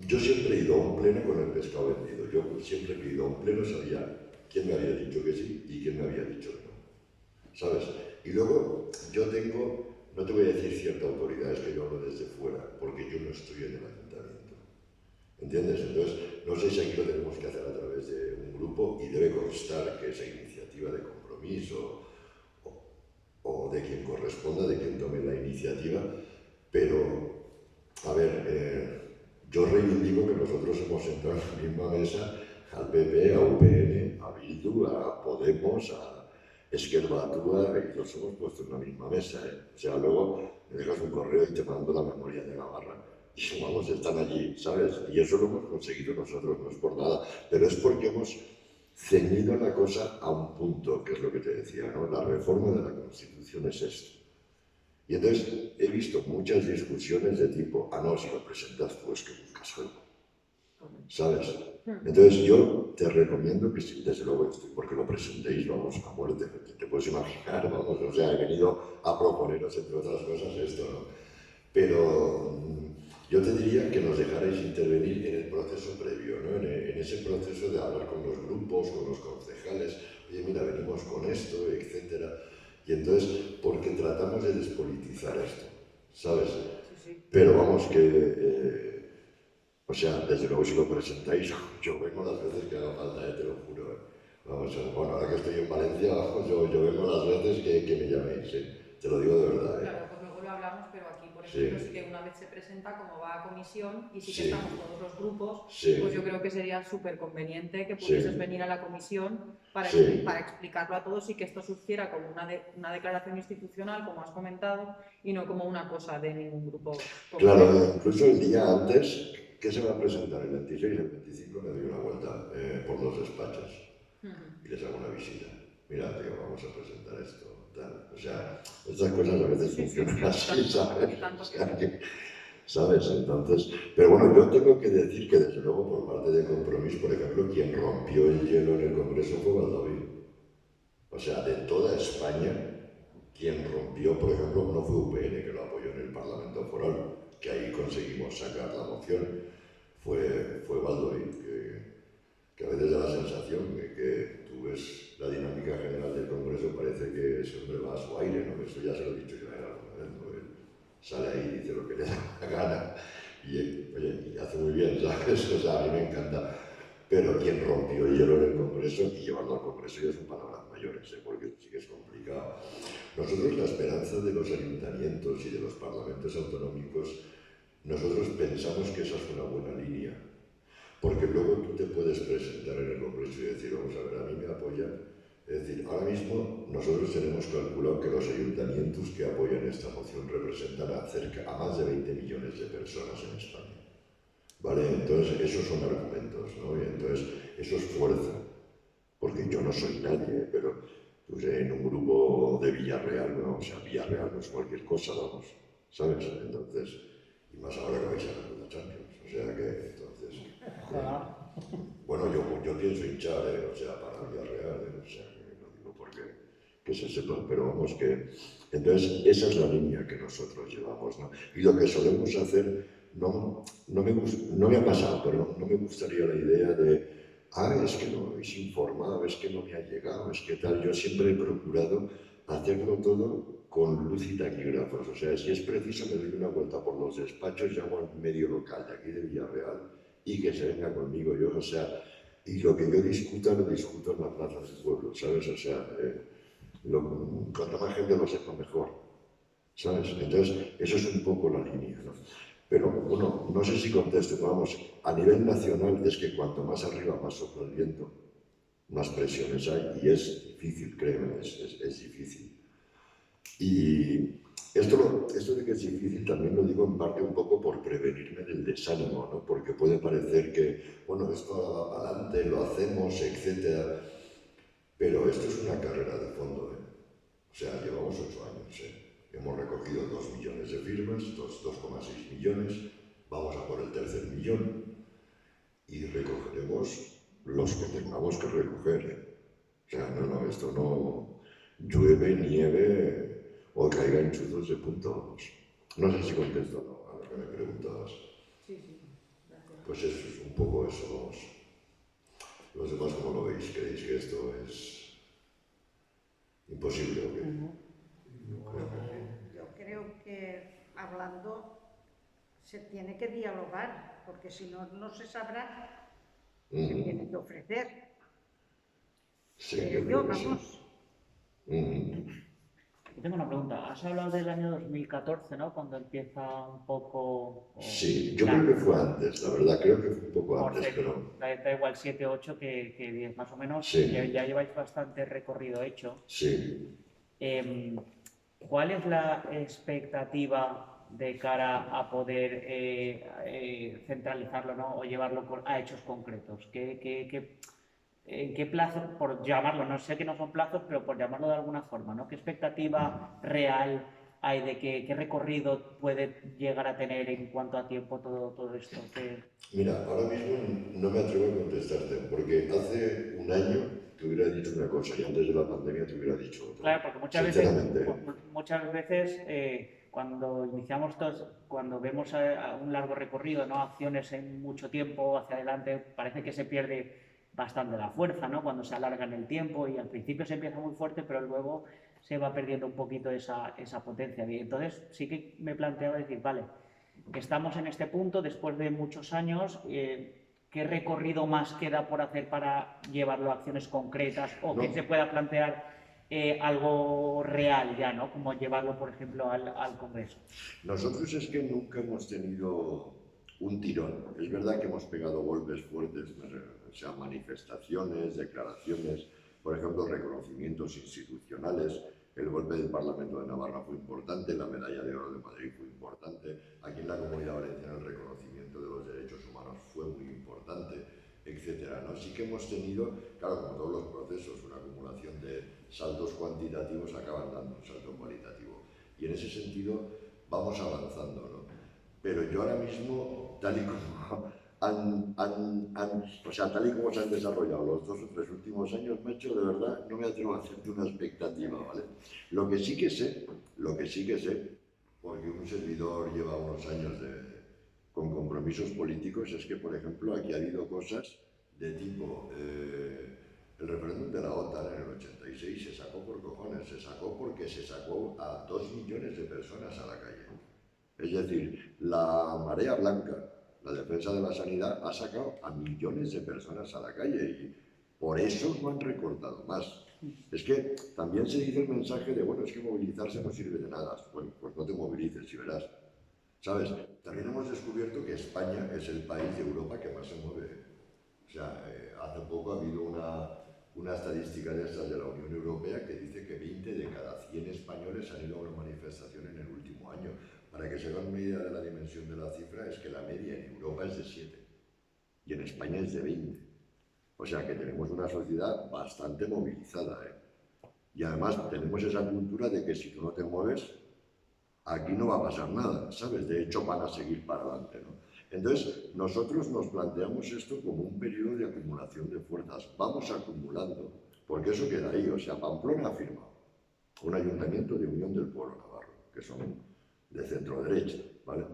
yo siempre he ido a un pleno con el pescado vendido, yo siempre he ido a un pleno, sabía quién me había dicho que sí y quién me había dicho que no, ¿sabes? Y luego yo tengo, no te voy a decir cierta autoridad, es que yo hablo desde fuera, porque yo no estoy en el ayuntamiento, ¿entiendes? Entonces, no sé si aquí lo tenemos que hacer a través de un grupo y debe constar que esa iniciativa de compromiso o de quien corresponda, de quien tome la iniciativa, pero, a ver, yo reivindico que nosotros hemos sentado en la misma mesa al PP, a UPN, a Bildu, a Podemos, a Esquerra Batua, y los hemos puesto en la misma mesa, O sea, luego me dejas un correo y te mando la memoria de Navarra, y vamos, están allí, ¿sabes? Y eso lo hemos conseguido nosotros, no es por nada, pero es porque hemos ceñido la cosa a un punto, que es lo que te decía, ¿no? La reforma de la Constitución es esto. Y entonces he visto muchas discusiones de tipo, no, si lo presentas tú es que buscas algo, ¿sabes? Entonces yo te recomiendo que si, desde luego estoy porque lo presentéis, vamos, a muerte, te puedes imaginar, vamos, o sea, he venido a proponeros, entre otras cosas, esto, ¿no? Pero yo te diría que nos dejarais intervenir en el proceso previo, ¿no? En ese proceso de hablar con los grupos, con los concejales, oye, mira, venimos con esto, etcétera. Y entonces, porque tratamos de despolitizar esto, ¿sabes? Sí. Pero vamos que, o sea, desde luego si lo presentáis, yo vengo las veces que haga falta, te lo juro. Vamos, bueno, ahora que estoy en Valencia, yo vengo las veces que me llaméis, te lo digo de verdad. Claro, pues lo hablamos, pero aquí, por ejemplo, Sí. sí que una vez se presenta como va a comisión y sí que Sí. estamos todos los grupos, Sí. pues yo creo que sería súper conveniente que Sí. pudieses venir a la comisión para, Sí. para explicarlo a todos y que esto surgiera como una declaración institucional, como has comentado, y no como una cosa de ningún grupo concreto. Claro, incluso el día antes, ¿qué se va a presentar? El 26, el 25 me doy una vuelta por los despachos y les hago una visita. Mira, tío, vamos a presentar esto, tal. O sea, estas cosas a veces funcionan así, ¿sabes? O sea, ¿sabes? Entonces, pero bueno, yo tengo que decir que desde luego por parte de Compromís, por ejemplo, quien rompió el hielo en el Congreso fue Baldoví. O sea, de toda España, quien rompió, por ejemplo, no fue UPN, que lo apoyó en el Parlamento Foral, que ahí conseguimos sacar la moción, fue Baldoví, que a veces da la sensación de que tú ves la dinámica general del Congreso, parece que ese hombre va a su aire, ¿no? Eso ya se lo he dicho yo a él alguna vez, ¿no? Él sale ahí y dice lo que le da la gana, y oye, y hace muy bien, ¿sabes? O sea, a mí me encanta. Pero quien rompió el hielo en el Congreso, y llevarlo al Congreso ya son palabras mayores, porque sí que es complicado. Nosotros, la esperanza de los ayuntamientos y de los parlamentos autonómicos, nosotros pensamos que esa es una buena línea. Porque luego tú te puedes presentar en el Congreso y decir, vamos a ver, a mí me apoyan. Es decir, ahora mismo nosotros tenemos calculado que los ayuntamientos que apoyan esta moción representan a más de 20 millones de personas en España. ¿Vale? Entonces, esos son argumentos, ¿no? Y entonces, eso es fuerza. Porque yo no soy nadie, pero pues, en un grupo de Villarreal, ¿no? O sea, Villarreal no es cualquier cosa, vamos, ¿sabes? Entonces, y más ahora que vais a ganar la Champions. O sea que, entonces... bueno, yo pienso hinchar, o sea, para Villarreal, o sea, que no digo porque que se sepa, pero vamos que... Entonces, esa es la línea que nosotros llevamos, ¿no? Y lo que solemos hacer, no me ha pasado, pero no me gustaría la idea de es que no habéis informado, es que no me ha llegado, es que tal. Yo siempre he procurado hacerlo todo con luz y taquígrafos. O sea, si es preciso, me doy una vuelta por los despachos, llamo al medio local de aquí de Villarreal y que se venga conmigo yo. O sea, y lo que yo discuta, lo discuto en la plaza del pueblo, ¿sabes? O sea, cuanto más gente lo sepa, mejor, ¿sabes? Entonces, eso es un poco la línea, ¿no? Pero, bueno, no sé si contesto, pero vamos, a nivel nacional es que cuanto más arriba, más sopla el viento, más presiones hay, y es difícil, créeme, es difícil. Y esto de que es difícil también lo digo en parte un poco por prevenirme del desánimo, ¿no? Porque puede parecer que, bueno, esto va para adelante, lo hacemos, etc. Pero esto es una carrera de fondo, ¿eh? O sea, llevamos 8 años, ¿eh? Hemos recogido 2 millones de firmas, 2,6 millones, vamos a por el tercer millón y recogeremos los que tengamos que recoger, ¿eh? O sea, no, esto no llueve, nieve o caiga en chuzos de punta, vamos. No sé si contesto a lo que me preguntabas. Sí, gracias. Pues eso es un poco eso, vamos. Los demás, ¿cómo lo veis? ¿Creéis que esto es imposible o qué? Yo creo que hablando se tiene que dialogar, porque si no, no se sabrá qué tiene que ofrecer. Sí, Yo, vamos. Yo tengo una pregunta. Has hablado del año 2014, ¿no? Cuando empieza un poco... Sí, yo creo que fue antes, la verdad, creo que fue un poco antes, pero... Da igual 7, 8 que 10, más o menos. Sí. Ya lleváis bastante recorrido hecho. Sí. ¿Cuál es la expectativa de cara a poder centralizarlo, ¿no? O llevarlo a hechos concretos? ¿En qué plazo, por llamarlo, no sé que no son plazos, pero por llamarlo de alguna forma, ¿no? ¿Qué expectativa real hay de qué recorrido puede llegar a tener en cuanto a tiempo todo esto? Mira, ahora mismo no me atrevo a contestarte, porque hace un año te hubiera dicho una cosa y antes de la pandemia te hubiera dicho otra. Claro, porque muchas veces cuando iniciamos todos, cuando vemos a un largo recorrido, ¿no? Acciones en mucho tiempo hacia adelante, parece que se pierde bastante la fuerza, ¿no? Cuando se alarga en el tiempo y al principio se empieza muy fuerte, pero luego se va perdiendo un poquito esa potencia. Y entonces sí que me planteaba decir, vale, estamos en este punto después de muchos años, ¿qué recorrido más queda por hacer para llevarlo a acciones concretas o que se pueda plantear algo real ya, ¿no? Como llevarlo, por ejemplo, al Congreso. Nosotros es que nunca hemos tenido un tirón. Es verdad que hemos pegado golpes fuertes, o sea, manifestaciones, declaraciones, por ejemplo, reconocimientos institucionales. El golpe del Parlamento de Navarra fue importante, la medalla de oro de Madrid fue importante, aquí en la Comunidad Valenciana el reconocimiento de los derechos humanos fue muy importante, etcétera, ¿no? Sí que hemos tenido, claro, como todos los procesos, una acumulación de saltos cuantitativos acaban dando un salto cualitativo. Y en ese sentido vamos avanzando, ¿no? Pero yo ahora mismo, tal y como tal y como se han desarrollado los 2 o 3 últimos años, macho, de verdad, no me atrevo a hacerte una expectativa, ¿vale? Lo que sí que sé, porque un servidor lleva unos años con compromisos políticos, es que, por ejemplo, aquí ha habido cosas de tipo, el referéndum de la OTAN en el 86 se sacó por cojones, se sacó porque se sacó a 2 millones de personas a la calle. Es decir, la marea blanca, la defensa de la sanidad, ha sacado a millones de personas a la calle y por eso no han recortado más. Es que también se dice el mensaje de, bueno, es que movilizarse no sirve de nada. Bueno, pues no te movilices y verás. ¿Sabes? También hemos descubierto que España es el país de Europa que más se mueve. O sea, hace poco ha habido una estadística de estas de la Unión Europea que dice que 20 de cada 100 españoles han ido a una manifestación en el último año. Para que se hagan una idea de la dimensión de la cifra, es que la media en Europa es de 7 y en España es de 20. O sea que tenemos una sociedad bastante movilizada, ¿eh? Y además tenemos esa cultura de que si tú no te mueves, aquí no va a pasar nada, ¿sabes? De hecho van a seguir para adelante, ¿no? Entonces, nosotros nos planteamos esto como un periodo de acumulación de fuerzas. Vamos acumulando, porque eso queda ahí. O sea, Pamplona ha firmado un ayuntamiento de Unión del Pueblo Navarro, que son de centro-derecha, ¿vale?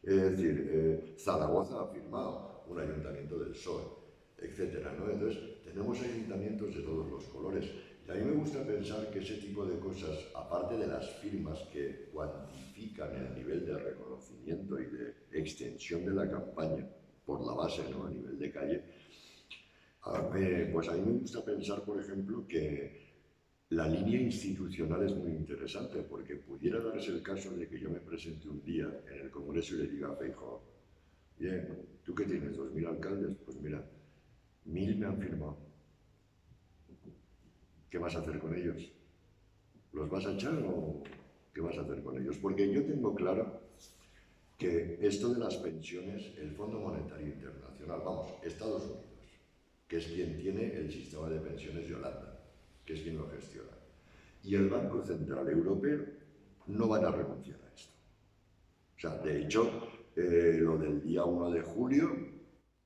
Es decir, Zaragoza ha firmado un ayuntamiento del PSOE, etcétera, ¿no? Entonces, tenemos ayuntamientos de todos los colores. Y a mí me gusta pensar que ese tipo de cosas, aparte de las firmas que cuantifican el nivel de reconocimiento y de extensión de la campaña por la base, ¿no? A nivel de calle, pues a mí me gusta pensar, por ejemplo, que la línea institucional es muy interesante, porque pudiera darse el caso de que yo me presente un día en el Congreso y le diga a Feijóo, bien, ¿tú qué tienes? 2.000 alcaldes, pues mira, 1.000 me han firmado. ¿Qué vas a hacer con ellos? ¿Los vas a echar o qué vas a hacer con ellos? Porque yo tengo claro que esto de las pensiones, el Fondo Monetario Internacional, vamos, Estados Unidos, que es quien tiene el sistema de pensiones de Holanda, que es quien lo gestiona, y el Banco Central Europeo no van a renunciar a esto. O sea, de hecho, lo del día 1 de julio,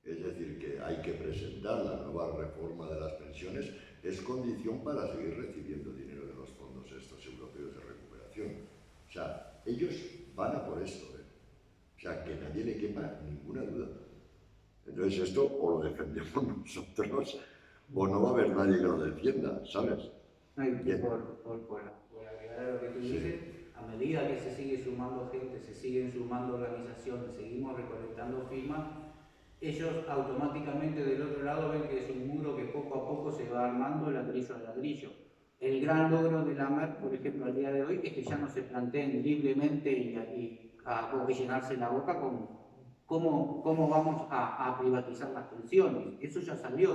es decir, que hay que presentar la nueva reforma de las pensiones, es condición para seguir recibiendo dinero de los fondos estos europeos de recuperación. O sea, ellos van a por esto, ¿eh? O sea, que nadie le quepa ninguna duda. Entonces esto o lo defendemos nosotros o no va a haber nadie que lo defienda, ¿sabes? No, y por agregar a lo que tú dices, a medida que se sigue sumando gente, se siguen sumando organizaciones, seguimos recolectando firmas, ellos automáticamente del otro lado ven que es un muro que poco a poco se va armando ladrillo a ladrillo. El gran logro de la MER, por ejemplo, al día de hoy, es que ya no se planteen libremente y a llenarse la boca con cómo vamos a privatizar las pensiones. Eso ya salió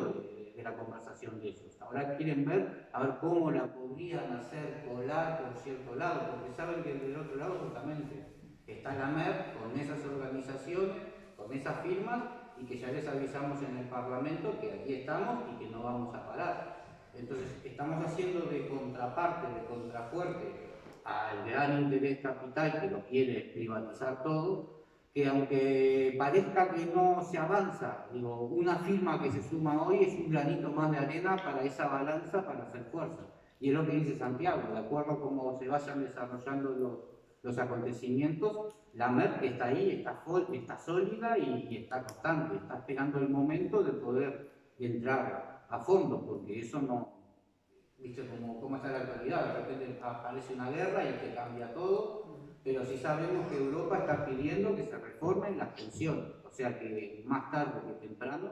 de la conversación de ellos. Ahora quieren ver a ver cómo la podrían hacer colar por cierto lado, porque saben que del otro lado justamente está la MER con esas organizaciones, con esas firmas, y que ya les avisamos en el Parlamento que aquí estamos y que no vamos a parar. Entonces, estamos haciendo de contraparte, de contrafuerte al gran interés capital que lo quiere privatizar todo, que aunque parezca que no se avanza, digo, una firma que se suma hoy es un granito más de arena para esa balanza, para hacer fuerza. Y es lo que dice Santiago, de acuerdo a cómo se vayan desarrollando los acontecimientos, la MER está ahí, está sólida y está constante, está esperando el momento de poder entrar a fondo, porque eso no, viste cómo está la actualidad, de repente aparece una guerra y te cambia todo, pero sí sabemos que Europa está pidiendo que se reformen las pensiones, o sea que más tarde que temprano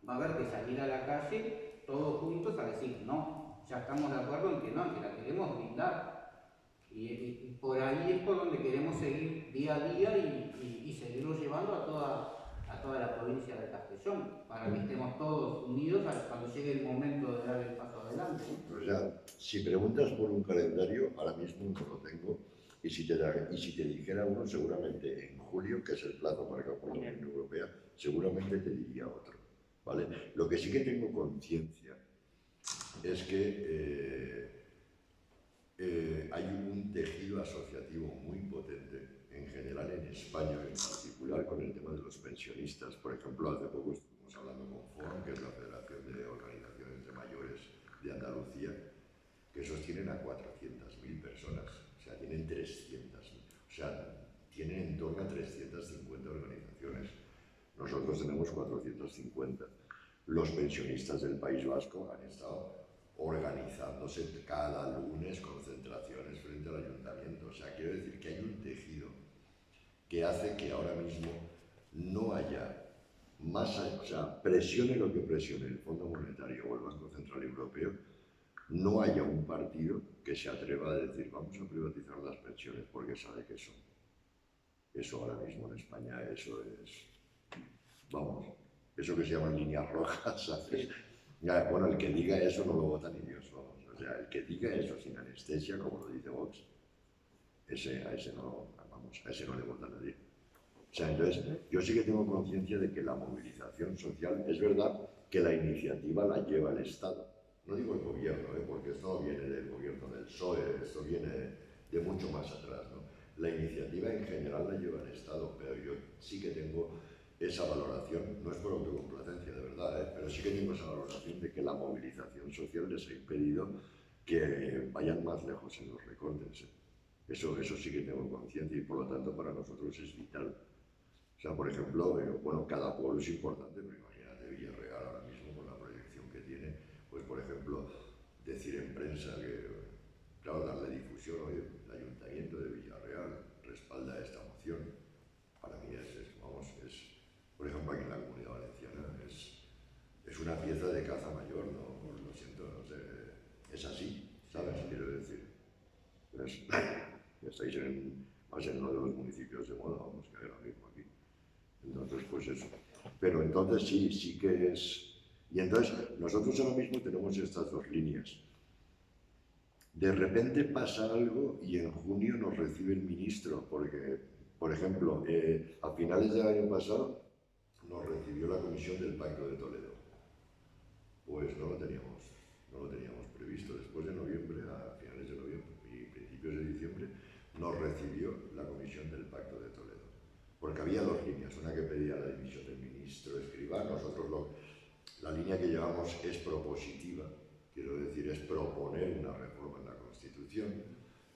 va a haber que salir a la calle todos juntos a decir no, ya estamos de acuerdo en que no, que la queremos blindar. Y por ahí es por donde queremos seguir día a día y seguirlo llevando a toda la provincia de Castellón, para que estemos todos unidos cuando llegue el momento de dar el paso adelante, ¿no? O sea, si preguntas por un calendario, ahora mismo no lo tengo. Y si te dijera uno, seguramente en julio, que es el plazo marcado por la Unión Europea, seguramente te diría otro, ¿vale? Lo que sí que tengo conciencia es que hay un tejido asociativo muy potente, en general en España, en particular con el tema de los pensionistas. Por ejemplo, hace poco estuvimos hablando con FOAM, que es la Federación de Organizaciones de Mayores de Andalucía, que sostienen a 400.000 personas, o sea, tienen 300.000, o sea, tienen en torno a 350 organizaciones. Nosotros tenemos 450. Los pensionistas del País Vasco han estado organizándose cada lunes concentraciones frente al ayuntamiento. O sea, quiero decir que hay un tejido que hace que ahora mismo no haya más, o sea, presione lo que presione el Fondo Monetario o el Banco Central Europeo, no haya un partido que se atreva a decir vamos a privatizar las pensiones porque sabe que eso ahora mismo en España, eso es, vamos, eso que se llaman líneas rojas, ¿sabes? Ya, bueno, el que diga eso no lo vota ni Dios, vamos. O sea, el que diga eso sin anestesia, como lo dice Vox, a ese no le vota nadie. O sea, entonces, yo sí que tengo conciencia de que la movilización social, es verdad que la iniciativa la lleva el Estado. No digo el gobierno, porque esto no viene del gobierno del PSOE, esto viene de mucho más atrás, ¿no? La iniciativa en general la lleva el Estado, pero yo sí que tengo esa valoración, no es por autocomplacencia de verdad, pero sí que tengo esa valoración de que la movilización social les ha impedido que vayan más lejos en los recortes. Eso sí que tengo conciencia y por lo tanto para nosotros es vital. O sea, por ejemplo, bueno, cada pueblo es importante, pero imagínate Villarreal ahora mismo con la proyección que tiene, pues por ejemplo, decir en prensa que, claro, darle difusión, oye, el Ayuntamiento de Villarreal respalda esta moción, para mí por ejemplo, aquí en la Comunidad Valenciana es una pieza de caza mayor, ¿no? Pues lo siento, no sé, es así, ¿sabes? Quiero decir, estáis en uno de los municipios de moda, vamos, que hay ahora mismo aquí. Entonces, pues eso. Pero entonces sí que es... Y entonces, nosotros ahora mismo tenemos estas dos líneas. De repente pasa algo y en junio nos recibe el ministro, porque, por ejemplo, a finales del año pasado nos recibió la Comisión del Pacto de Toledo. Pues no lo teníamos previsto. Después de noviembre, a finales de noviembre y principios de diciembre, nos recibió la Comisión del Pacto de Toledo. Porque había dos líneas, una que pedía la dimisión del ministro Escrivá, nosotros la línea que llevamos es propositiva, quiero decir, es proponer una reforma en la Constitución,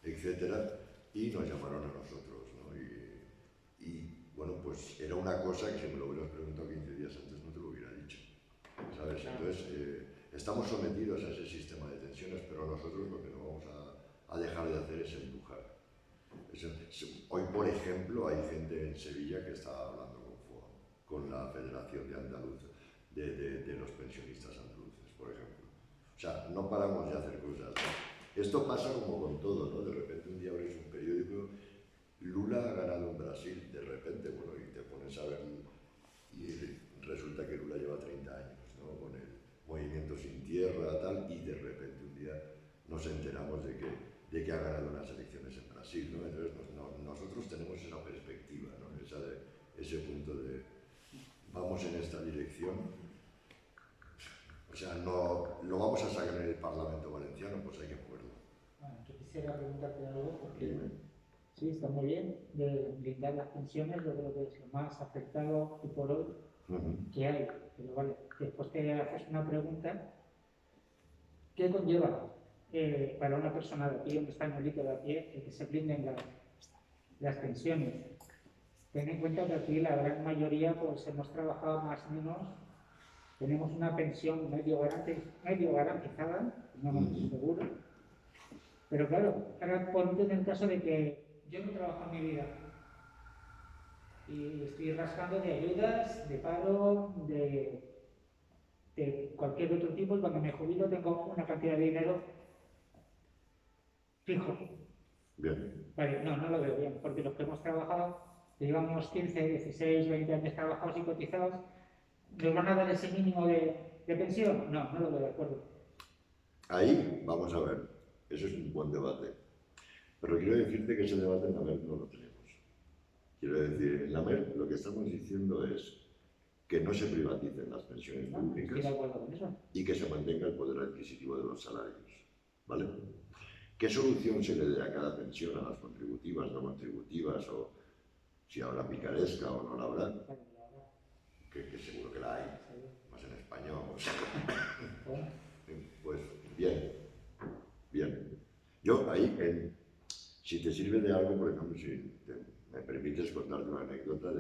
etcétera, y nos llamaron a nosotros, ¿no? Y bueno, pues era una cosa que si me lo hubieras preguntado 15 días antes no te lo hubiera dicho, ¿sabes? Entonces, estamos sometidos a ese sistema de tensiones, pero nosotros lo que no vamos a dejar de hacer es empujar. Hoy, por ejemplo, hay gente en Sevilla que está hablando con la Federación de Andalucía, de los pensionistas andaluces, por ejemplo. O sea, no paramos de hacer cosas, ¿no? Esto pasa como con todo, ¿no? De repente un día abres un periódico, Lula ha ganado en Brasil, de repente, bueno, y te pones a ver, y resulta que Lula lleva 30 años, ¿no? Con el movimiento sin tierra, tal, y de repente un día nos enteramos de que ha ganado unas elecciones en Brasil, ¿no? Entonces nosotros tenemos esa perspectiva, ¿no? Ese punto de vamos en esta dirección, o sea, no lo vamos a sacar en el Parlamento Valenciano, pues hay que moverlo. Bueno, yo quisiera preguntarte algo porque sí, está muy bien de blindar las pensiones, yo creo que es lo más afectado y por hoy que hay, pero vale, después te haces una pregunta, ¿qué conlleva para una persona de aquí, un españolito de a pie, el que se blinden las pensiones? Ten en cuenta que aquí la gran mayoría pues hemos trabajado más o menos, tenemos una pensión medio garantizada, no muy seguro, pero claro, ahora ponte en el caso de que yo no trabajo en mi vida y estoy rascando de ayudas, de paro, de de cualquier otro tipo y cuando me jubilo tengo una cantidad de dinero fijo. Bien. Vale, no lo veo bien, porque los que hemos trabajado, llevamos 15, 16, 20 años trabajados y cotizados, ¿nos van a dar ese mínimo de pensión? No lo veo de acuerdo. Ahí vamos a ver, eso es un buen debate. Pero quiero decirte que ese debate en la MER no lo tenemos. Quiero decir, en la MER lo que estamos diciendo es que no se privaticen las pensiones públicas Estoy de acuerdo con eso. y que se mantenga el poder adquisitivo de los salarios. ¿Vale? ¿Qué solución se le dé a cada pensión, a las contributivas, no contributivas, o si habrá picaresca o no la habrá? Que seguro que la hay, más en España, vamos. Pues bien. Yo ahí, si te sirve de algo, por ejemplo, si me permites contarte una anécdota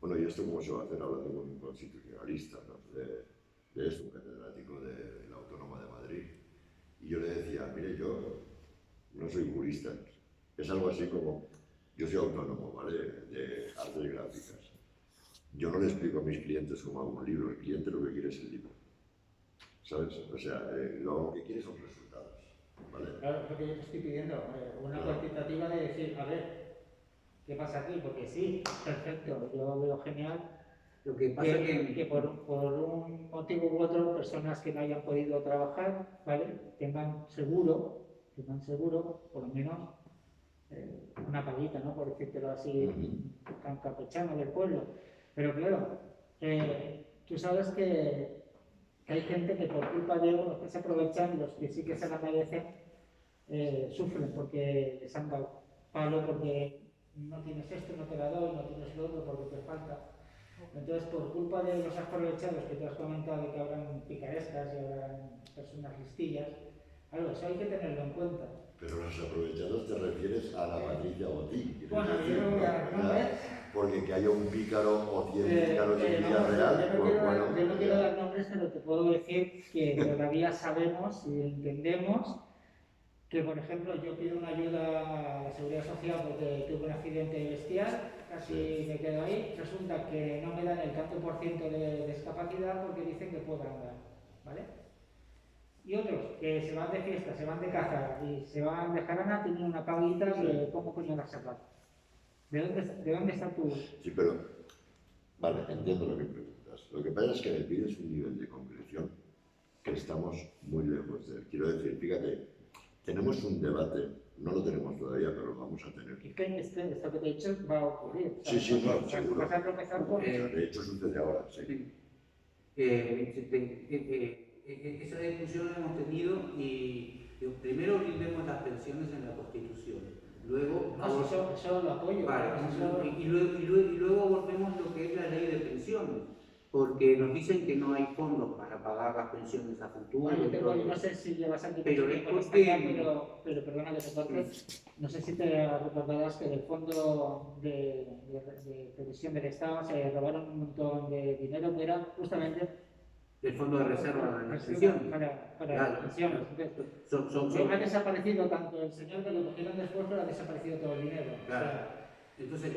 bueno, ¿y esto cómo se va a hacer hablando con un constitucionalista, ¿no? de esto, un catedrático de la Autónoma de Madrid? Y yo le decía, mire, yo no soy jurista, es algo así como, yo soy autónomo, ¿vale?, de artes gráficas. Yo no le explico a mis clientes cómo hago un libro, el cliente lo que quiere es el libro, ¿sabes? O sea, lo que quiere son resultados, ¿vale? Claro, es lo que yo te estoy pidiendo, una cuantitativa de decir, a ver, ¿qué pasa aquí? Porque sí, perfecto, yo veo genial Lo que pasa que por un motivo u otro, personas que no hayan podido trabajar, ¿vale?, tengan seguro, por lo menos una paguita, ¿no?, por decírtelo así, tan campechano del pueblo. Pero claro, tú sabes que hay gente que por culpa de los que se aprovechan, los que sí que se la merecen, sufren porque les han dado palo, porque no tienes esto, no te la doy, no tienes lo otro porque te falta. Entonces, por culpa de los aprovechados que tú has comentado, de que habrán picarescas y habrán personas listillas, algo, eso hay que tenerlo en cuenta. Pero los aprovechados te refieres a la Patricia Botín. Bueno, yo no voy a... Porque que haya un pícaro o 100 pícaros en Villarreal, yo no quiero dar nombres, pero te puedo decir que todavía sabemos y entendemos que, por ejemplo, yo pido una ayuda a la Seguridad Social porque tuve un accidente bestial, casi me quedo ahí, resulta que no me dan el tanto por ciento de discapacidad porque dicen que puedo andar, ¿vale? Y otros que se van de fiesta, se van de caza y se van de jarana, tienen una paguita de cómo coño la sacar. ¿De dónde está tu...? Sí, pero... Vale, entiendo lo que preguntas. Lo que pasa es que me pides un nivel de concreción que estamos muy lejos de él. Quiero decir, fíjate, tenemos un debate, no lo tenemos todavía, pero lo vamos a tener. Es que esto que te he dicho va a ocurrir. Sí, no, seguro. Vas a tropezar por... De hecho, sucede ahora, sí. Esa discusión la hemos tenido y primero blindemos las pensiones en la Constitución. Luego, eso lo apoyo. vale, y luego volvemos a lo que es la ley de pensiones, porque nos dicen que no hay fondos para pagar las pensiones a futuro. Bueno, no sé si llevas aquí pero pero perdona que te corte, no sé si te recordarás que del fondo de previsión del Estado se robaron un montón de dinero que era justamente el fondo de reserva de las pensiones. Para las pensiones. Ha desaparecido tanto el señor que lo cogieron después, pero ha desaparecido todo el dinero. Claro. O sea, Entonces,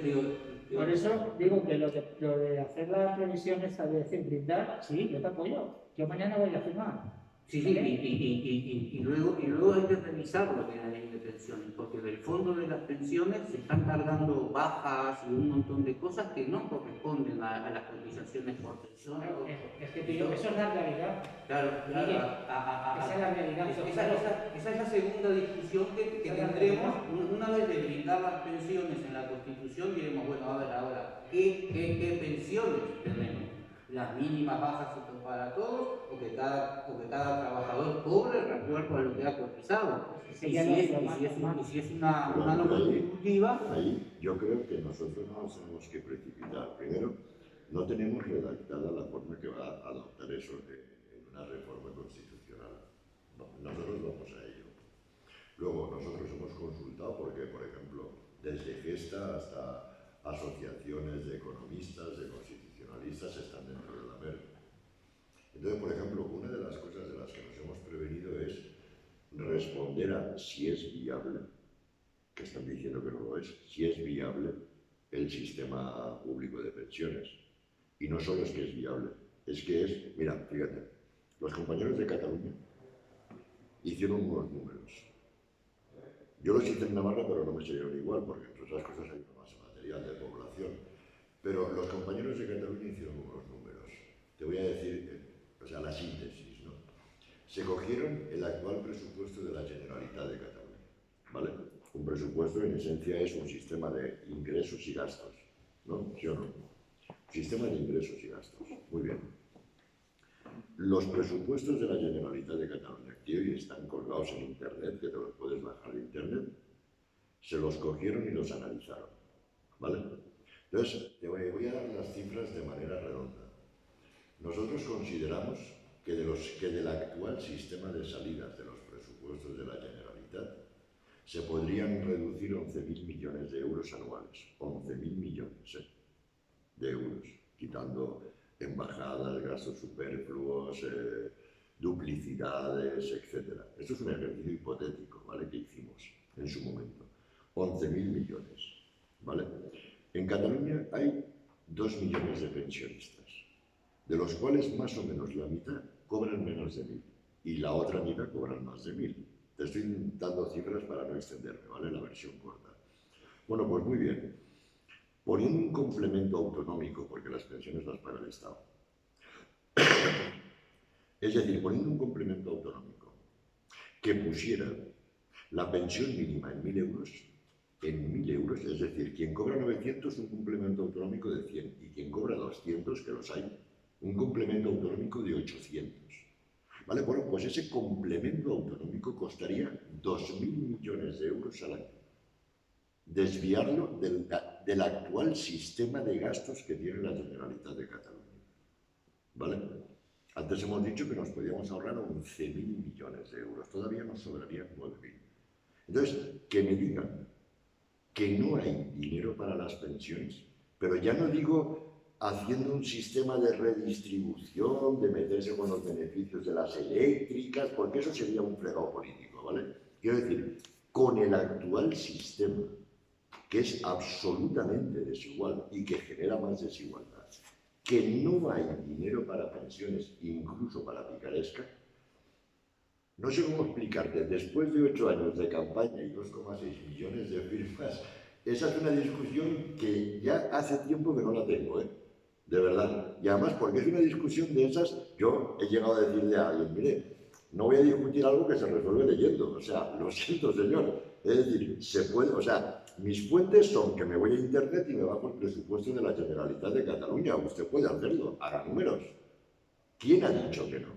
por eso digo que lo de hacer la previsión esta de decir brindar, sí, yo te apoyo. Yo mañana voy a firmar. sí, y luego hay que revisar lo que es la ley de pensiones, porque del fondo de las pensiones se están cargando bajas y un montón de cosas que no corresponden a las cotizaciones por pensión. Es que te digo, eso es la realidad. Claro, Esa es la realidad. Esa es la segunda discusión que tendremos. Una vez de blindar las pensiones en la Constitución, diremos, bueno, a ver ahora, ¿qué pensiones tenemos? ¿Las mínimas bajas para todos o que cada trabajador cobre de acuerdo a lo que ha cotizado? Y si es una no contributiva... Ahí yo creo que nosotros no nos tenemos que precipitar. Primero, no tenemos redactada la forma que va a adoptar eso en una reforma constitucional. Nosotros vamos a ello. Luego, nosotros hemos consultado porque, por ejemplo, desde Gesta hasta asociaciones de economistas, de constitucionalistas están dentro de la MER. Entonces, por ejemplo, una de las cosas de las que nos hemos prevenido es responder a si es viable, que están diciendo que no lo es, si es viable el sistema público de pensiones. Y no solo es que es viable, es que es, mira, fíjate, los compañeros de Cataluña hicieron unos números. Yo los hice en Navarra, pero no me salieron igual, porque entre otras cosas hay una masa material de población. Pero los compañeros de Cataluña hicieron unos números. Te voy a decir, o sea, la síntesis, ¿no? Se cogieron el actual presupuesto de la Generalitat de Cataluña, ¿vale? Un presupuesto, en esencia, es un sistema de ingresos y gastos, ¿no? ¿Sí o no? Sistema de ingresos y gastos. Muy bien. Los presupuestos de la Generalitat de Cataluña, que hoy están colgados en Internet, que te los puedes bajar de Internet, se los cogieron y los analizaron, ¿vale? Entonces, te voy a dar las cifras de manera redonda. Nosotros consideramos que del actual sistema de salidas de los presupuestos de la Generalitat se podrían reducir 11.000 millones de euros anuales. 11.000 millones de euros, quitando embajadas, gastos superfluos, duplicidades, etc. Esto es un ejercicio hipotético, ¿vale?, que hicimos en su momento. 11.000 millones, ¿vale? En Cataluña hay 2 millones de pensionistas, de los cuales más o menos la mitad cobran menos de 1.000 y la otra mitad cobran más de 1.000. Te estoy dando cifras para no extenderme, ¿vale?, la versión corta. Bueno, pues muy bien. Poniendo un complemento autonómico, porque las pensiones las paga el Estado, es decir, poniendo un complemento autonómico que pusiera la pensión mínima en 1.000 euros, es decir, quien cobra 900, un complemento autonómico de 100, y quien cobra 200, que los hay, un complemento autonómico de 800. ¿Vale? Bueno, pues ese complemento autonómico costaría 2.000 millones de euros al año. Desviarlo del actual sistema de gastos que tiene la Generalitat de Cataluña, ¿vale? Antes hemos dicho que nos podíamos ahorrar 11.000 millones de euros, todavía nos sobrarían 9.000. Entonces, que me digan que no hay dinero para las pensiones, pero ya no digo haciendo un sistema de redistribución, de meterse con los beneficios de las eléctricas, porque eso sería un fregado político, ¿vale? Quiero decir, con el actual sistema, que es absolutamente desigual y que genera más desigualdad, que no hay dinero para pensiones, incluso para picaresca, no sé cómo explicarte, después de 8 años de campaña y 2,6 millones de firmas, esa es una discusión que ya hace tiempo que no la tengo, de verdad. Y además, porque es una discusión de esas, yo he llegado a decirle a alguien, mire, no voy a discutir algo que se resuelve leyendo, o sea, lo siento, señor. Es decir, se puede, o sea, mis fuentes son que me voy a Internet y me bajo el presupuesto de la Generalitat de Cataluña. Usted puede hacerlo, haga números. ¿Quién ha dicho que no?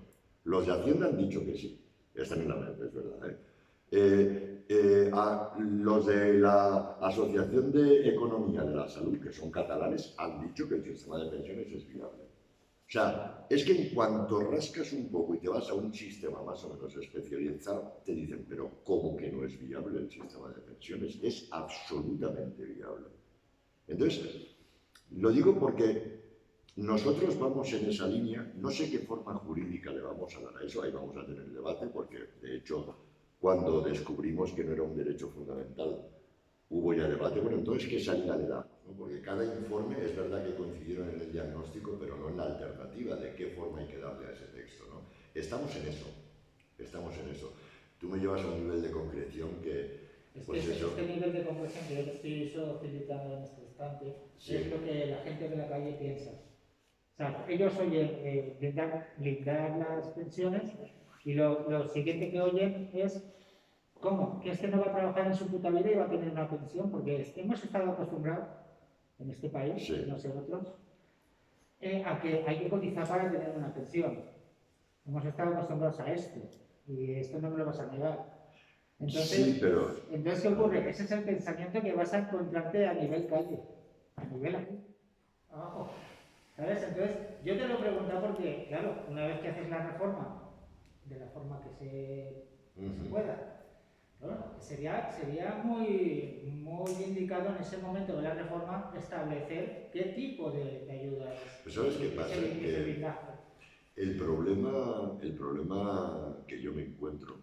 Los de Hacienda han dicho que sí. Están en la mente, es verdad. Los de la Asociación de Economía de la Salud, que son catalanes, han dicho que el sistema de pensiones es viable. O sea, es que en cuanto rascas un poco y te vas a un sistema más o menos especializado, te dicen, pero ¿cómo que no es viable el sistema de pensiones? Es absolutamente viable. Entonces, lo digo porque nosotros vamos en esa línea, no sé qué forma jurídica le vamos a dar a eso, ahí vamos a tener debate, porque de hecho, cuando descubrimos que no era un derecho fundamental, hubo ya debate. Bueno, entonces, ¿qué salida le damos? ¿No? Porque cada informe es verdad que coincidieron en el diagnóstico, pero no en la alternativa de qué forma hay que darle a ese texto, ¿no? Estamos en eso, estamos en eso. Tú me llevas a un nivel de concreción que... Pues este nivel de concreción que yo te estoy facilitando en este instante, sí, es lo que la gente de la calle piensa. O sea, ellos oyen blindar las pensiones y lo siguiente que oyen es ¿cómo? Que este no va a trabajar en su puta vida y va a tener una pensión, porque hemos estado acostumbrados en este país, sí, no sé otros, a que hay que cotizar para tener una pensión. Hemos estado acostumbrados a esto y esto no me lo vas a negar. Entonces, sí, pero... entonces, ¿qué ocurre? Ese es el pensamiento que vas a encontrarte a nivel calle, a nivel aquí, abajo. ¿Sabes? Entonces, yo te lo pregunto porque, claro, una vez que haces la reforma, de la forma que se pueda, bueno, sería muy indicado en ese momento de la reforma establecer qué tipo de ayuda es. Pues ¿sabes qué pasa? El problema que yo me encuentro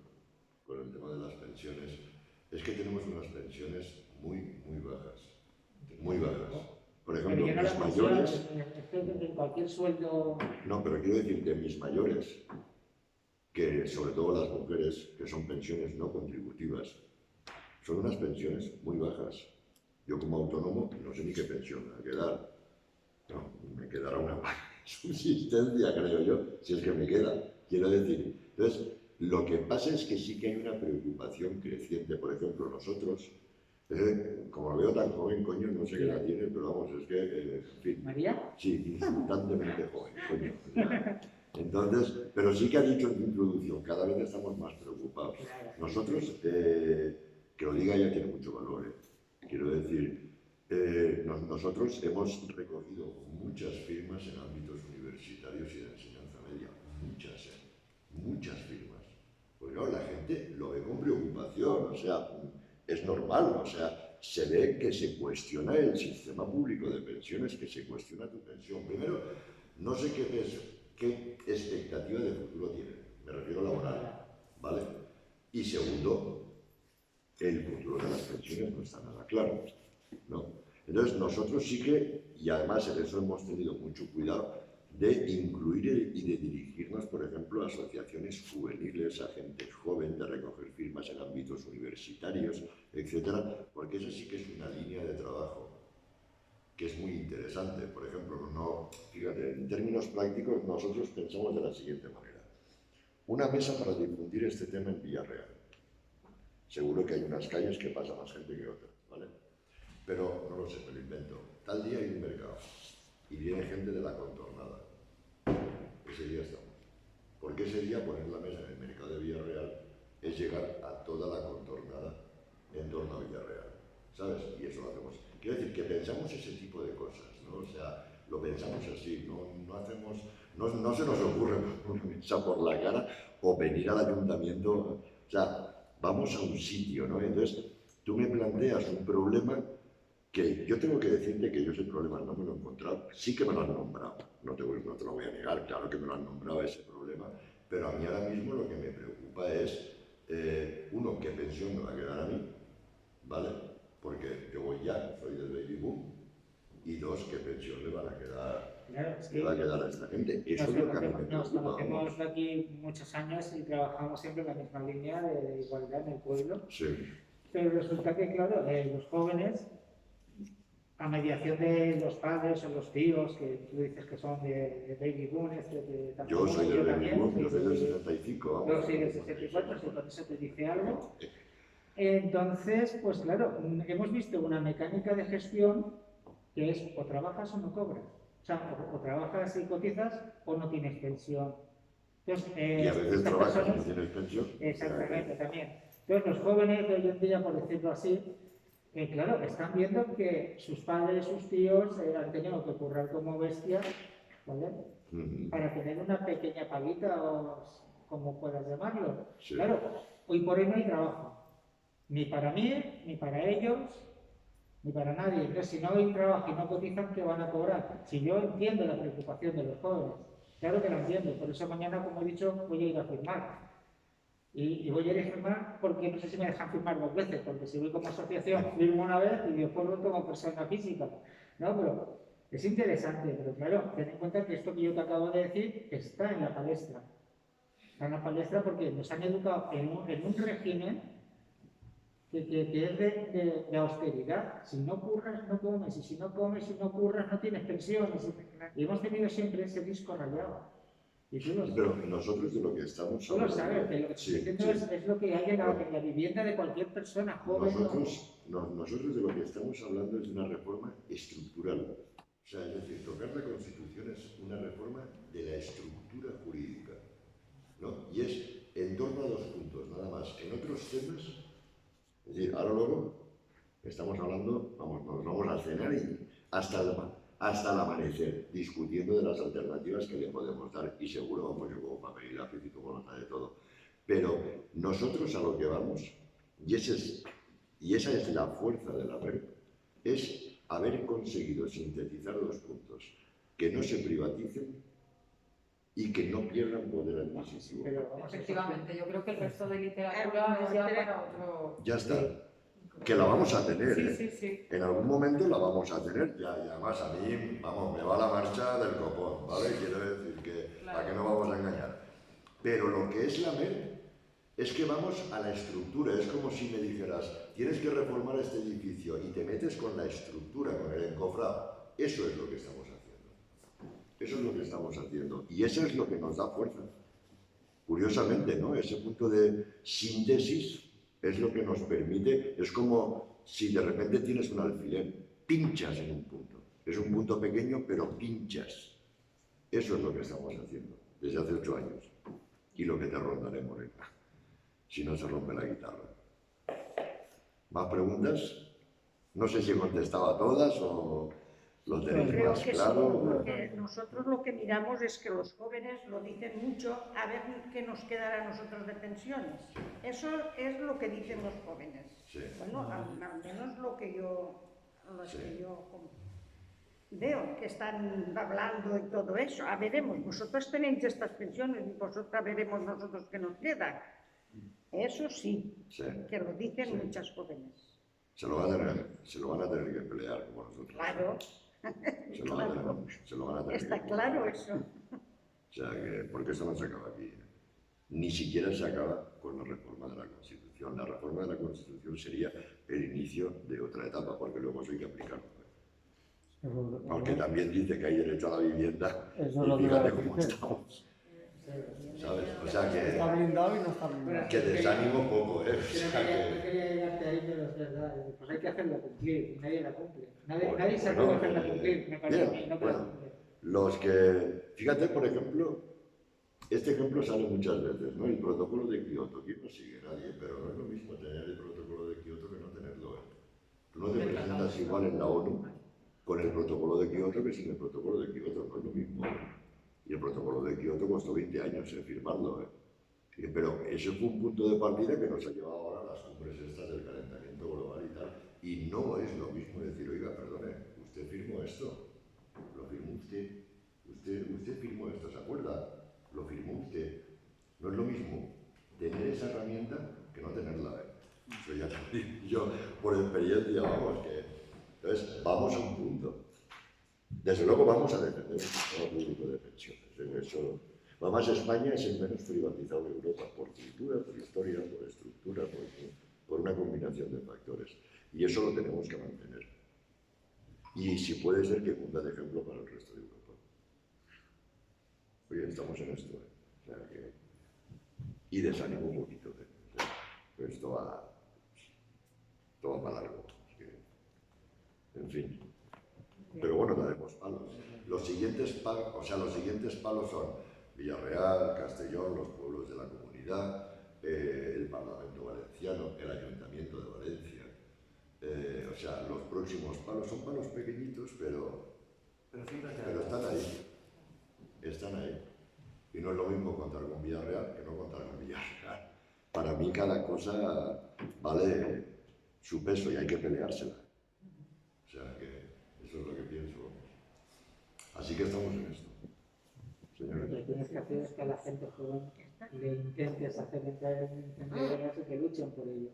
con el tema de las pensiones es que tenemos unas pensiones muy bajas. Muy bajas. por Pero ejemplo, yo no mis la pensión, mayores... en cualquier sueldo... No, pero quiero decir que mis mayores, que sobre todo las mujeres, que son pensiones no contributivas, son unas pensiones muy bajas. Yo como autónomo no sé ni qué pensión me va a quedar. No, me quedará una subsistencia, creo yo, si es que me queda. Quiero decir, entonces, lo que pasa es que sí que hay una preocupación creciente. Por ejemplo, nosotros, como lo veo tan joven, coño, no sé qué edad tiene, pero vamos, es que, en fin. ¿María? Sí, insultantemente joven, coño. Entonces, pero sí que ha dicho en tu introducción, cada vez estamos más preocupados. Nosotros, que lo diga ya tiene mucho valor, Quiero decir, nosotros hemos recogido muchas firmas en ámbitos universitarios y de enseñanza media, muchas firmas. Pues no, la gente lo ve con preocupación, o sea, es normal, o sea, se ve que se cuestiona el sistema público de pensiones, que se cuestiona tu pensión. Primero, no sé qué expectativa de futuro tiene, me refiero a laboral, ¿vale? Y segundo, el futuro de las pensiones no está nada claro, ¿no? Entonces nosotros sí que, y además en eso hemos tenido mucho cuidado, de incluir y de dirigirnos, por ejemplo, a asociaciones juveniles, a gente joven, de recoger firmas en ámbitos universitarios, etcétera, porque eso sí que es una línea de trabajo que es muy interesante. Por ejemplo, fíjate, en términos prácticos nosotros pensamos de la siguiente manera. Una mesa para difundir este tema en Villarreal. Seguro que hay unas calles que pasa más gente que otras, ¿vale? Pero no lo sé, me lo invento. Tal día hay un mercado y viene gente de la contornada. Ese día estamos. Porque ese día poner la mesa en el mercado de Villarreal es llegar a toda la contornada en torno a Villarreal, ¿sabes? Y eso lo hacemos. Quiero decir que pensamos ese tipo de cosas, ¿no? O sea, lo pensamos así, no se nos ocurre una mesa por la cara o venir al ayuntamiento, o sea, vamos a un sitio, ¿no? Entonces, tú me planteas un problema que yo tengo que decirte que yo ese problema no me lo he encontrado. Sí que me lo han nombrado, no te lo voy a negar, claro que me lo han nombrado ese problema, pero a mí ahora mismo lo que me preocupa es, uno, qué pensión me va a quedar a mí, ¿vale? Porque yo voy ya, soy del baby boom, y dos, qué pensión le van a quedar, Claro, le va a quedar a esta gente. Eso es lo que a mí me nos preocupa. conocemos de aquí muchos años y trabajamos siempre en la misma línea de igualdad en el pueblo. Sí. Pero resulta que, claro, los jóvenes, a mediación de los padres o los tíos, que tú dices que son de baby boom, Yo soy del baby boom, yo soy del 65, vamos. Yo soy del 64, si con eso te dice algo. Entonces, pues claro, hemos visto una mecánica de gestión que es o trabajas o no cobras. O sea, o trabajas y cotizas o no tienes pensión. Entonces, y a veces trabajas y no tienes pensión. Exactamente, también. Entonces, los jóvenes de hoy en día, por decirlo así, claro, están viendo que sus padres, sus tíos han tenido que currar como bestias, ¿vale? Para tener una pequeña paguita o como puedas llamarlo. Sí. Claro, hoy por hoy no hay trabajo. Ni para mí, ni para ellos, ni para nadie. Entonces, si no hay trabajo y no cotizan, ¿qué van a cobrar? Si yo entiendo la preocupación de los jóvenes, claro que la entiendo. Por eso mañana, como he dicho, voy a ir a firmar. Y voy a ir a firmar porque no sé si me dejan firmar 2 veces, porque si voy como asociación, firmo una vez y después lo como persona física. ¿No? Pero es interesante, pero claro, ten en cuenta que esto que yo te acabo de decir está en la palestra. Está en la palestra porque nos han educado en un régimen que es de austeridad. Si no curras, no comes, y si no comes y no curras, no tienes pensión. Y hemos tenido siempre ese disco rayado. Y tú lo sabes. Pero nosotros de lo que estamos hablando... Tú lo sabes, que lo que estoy diciendo es lo que hay en la vivienda de cualquier persona joven. Nosotros de lo que estamos hablando es de una reforma estructural. O sea, es decir, tocar la Constitución es una reforma de la estructura jurídica, ¿no? Y es en torno a 2 puntos, nada más. En otros temas, es decir, ahora luego estamos hablando, nos vamos a cenar y hasta el amanecer, discutiendo de las alternativas que le podemos dar, y seguro vamos yo como papel y lápiz y tomo nota de todo. Pero nosotros a lo que vamos, y esa es la fuerza de la red, es haber conseguido sintetizar 2 puntos: que no se privaticen y que no pierdan poder adquisitivo. Efectivamente, yo creo que el resto de literatura es ya para otro... Ya está. que la vamos a tener, ¿eh? Sí, sí. En algún momento la vamos a tener, ya, y además a mí, vamos, me va la marcha del copón, ¿vale? Quiero decir que, ¿a qué no vamos a engañar? Pero lo que es la MER es que vamos a la estructura, es como si me dijeras, tienes que reformar este edificio y te metes con la estructura, con el encofrado. Eso es lo que estamos haciendo. Eso es lo que estamos haciendo. Y eso es lo que nos da fuerza. Curiosamente, ¿no? Ese punto de síntesis es lo que nos permite, es como si de repente tienes un alfiler, pinchas en un punto. Es un punto pequeño, pero pinchas. Eso es lo que estamos haciendo desde hace 8 años. Y lo que te rondaré, Morena, si no se rompe la guitarra. ¿Más preguntas? No sé si he contestado a todas o lo tenéis Creo más que claro. sí, porque nosotros lo que miramos es que los jóvenes lo dicen mucho, a ver qué nos quedará a nosotros de pensiones. Eso es lo que dicen los jóvenes. Sí. Bueno, al menos lo que yo Sí. veo, que están hablando y todo eso. A veremos, vosotros tenéis estas pensiones y vosotros veremos nosotros qué nos queda. Eso sí, Sí. que lo dicen Sí. muchas jóvenes. Se lo van a tener que pelear como nosotros. Claro, Se lo van a tener está que claro eso. O sea, que, porque eso no se acaba aquí. Ni siquiera se acaba con la reforma de la Constitución. La reforma de la Constitución sería el inicio de otra etapa, porque luego eso hay que aplicarlo. Porque también dice que hay derecho a la vivienda y fíjate cómo estamos. ¿Sabes? O sea Está blindado y no está blindado. que desánimo poco, ¿eh? O sea No quería llegarte ahí, pero es verdad. Pues hay que hacerla cumplir y nadie la cumple. Bueno, Nadie se bueno, puede hacerla cumplir, me parece a mí, bien, no bueno. la cumple. Los que, fíjate, por ejemplo, este ejemplo sale muchas veces, ¿no? El protocolo de Kioto, ¿quién no sigue? Nadie, pero no es lo mismo tener el protocolo de Kioto que no tenerlo, ¿eh? Tú no te presentas igual en la ONU con el protocolo de Kioto que sin el protocolo de Kioto, no es lo mismo. Y el protocolo de Kioto costó 20 años firmarlo, ¿eh? Pero ese fue un punto de partida que nos ha llevado ahora a las cumbres estas del calentamiento global y tal. Y no es lo mismo decir, oiga, perdone, usted firmó esto, lo firmó usted, usted firmó esto, ¿se acuerda? Lo firmó usted. No es lo mismo tener esa herramienta que no tenerla, ¿eh? Eso ya te lo digo yo por experiencia, vamos, que... Entonces, vamos a un punto. Desde luego vamos a defender el sistema público de pensiones. En eso, además, España es el menos privatizado de Europa por cultura, por historia, por estructura, por una combinación de factores. Y eso lo tenemos que mantener. Y si puede ser que cunda de ejemplo para el resto de Europa. Oye, estamos en esto, ¿eh? O sea que... Y desánimo un poquito, ¿eh? O sea, esto va para largo. Es que... En fin. Pero bueno, daremos palos. Los siguientes palos son Villarreal, Castellón, los pueblos de la comunidad, el Parlamento Valenciano, el Ayuntamiento de Valencia. O sea, los próximos palos son palos pequeñitos, pero están ahí. Están ahí. Y no es lo mismo contar con Villarreal que no contar con Villarreal. Para mí cada cosa vale su peso y hay que peleársela. O sea que eso es lo que pienso. Así que estamos en esto. Señores. Lo que tienes que hacer es que a la gente joven le intentes hacer entrar en entendedoras y que luchen por ello.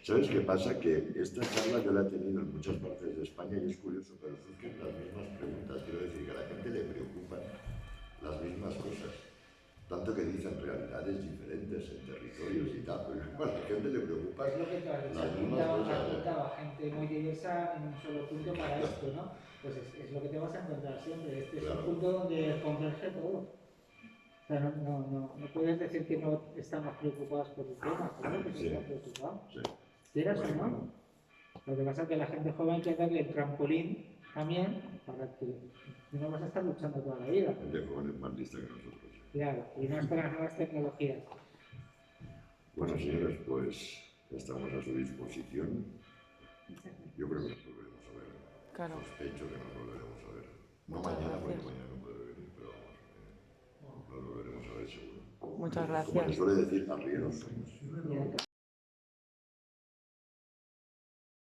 ¿Sabes qué pasa? Que esta charla yo la he tenido en muchas partes de España y es curioso, pero surgen las mismas preguntas. Quiero decir que a la gente le preocupan las mismas cosas. Tanto que dicen realidades diferentes en territorios y tal, pero a la gente le preocupan Es lo que tú has dicho, las mismas cosas. apuntaba gente muy diversa en un solo punto para esto, ¿no? Pues es lo que te vas a encontrar siempre. Este es Claro. un punto donde converge todo. O sea, no puedes decir que no estamos preocupados por el tema, claro que sí Sí. estamos preocupados. Sí. ¿Quieras o no? Lo que pasa es que la gente joven quiere darle el trampolín también para que no vas a estar luchando toda la vida. Gente joven es más lista que nosotros. Claro, y más con las nuevas tecnologías. Bueno, señores, pues estamos a su disposición. Yo creo que nos volveremos a ver. Claro. Sospecho que nos volveremos a ver. No Muchas mañana, porque gracias. mañana no puede venir, pero vamos, nos volveremos a ver seguro. Muchas Como se gracias. suele decir, arrieros somos.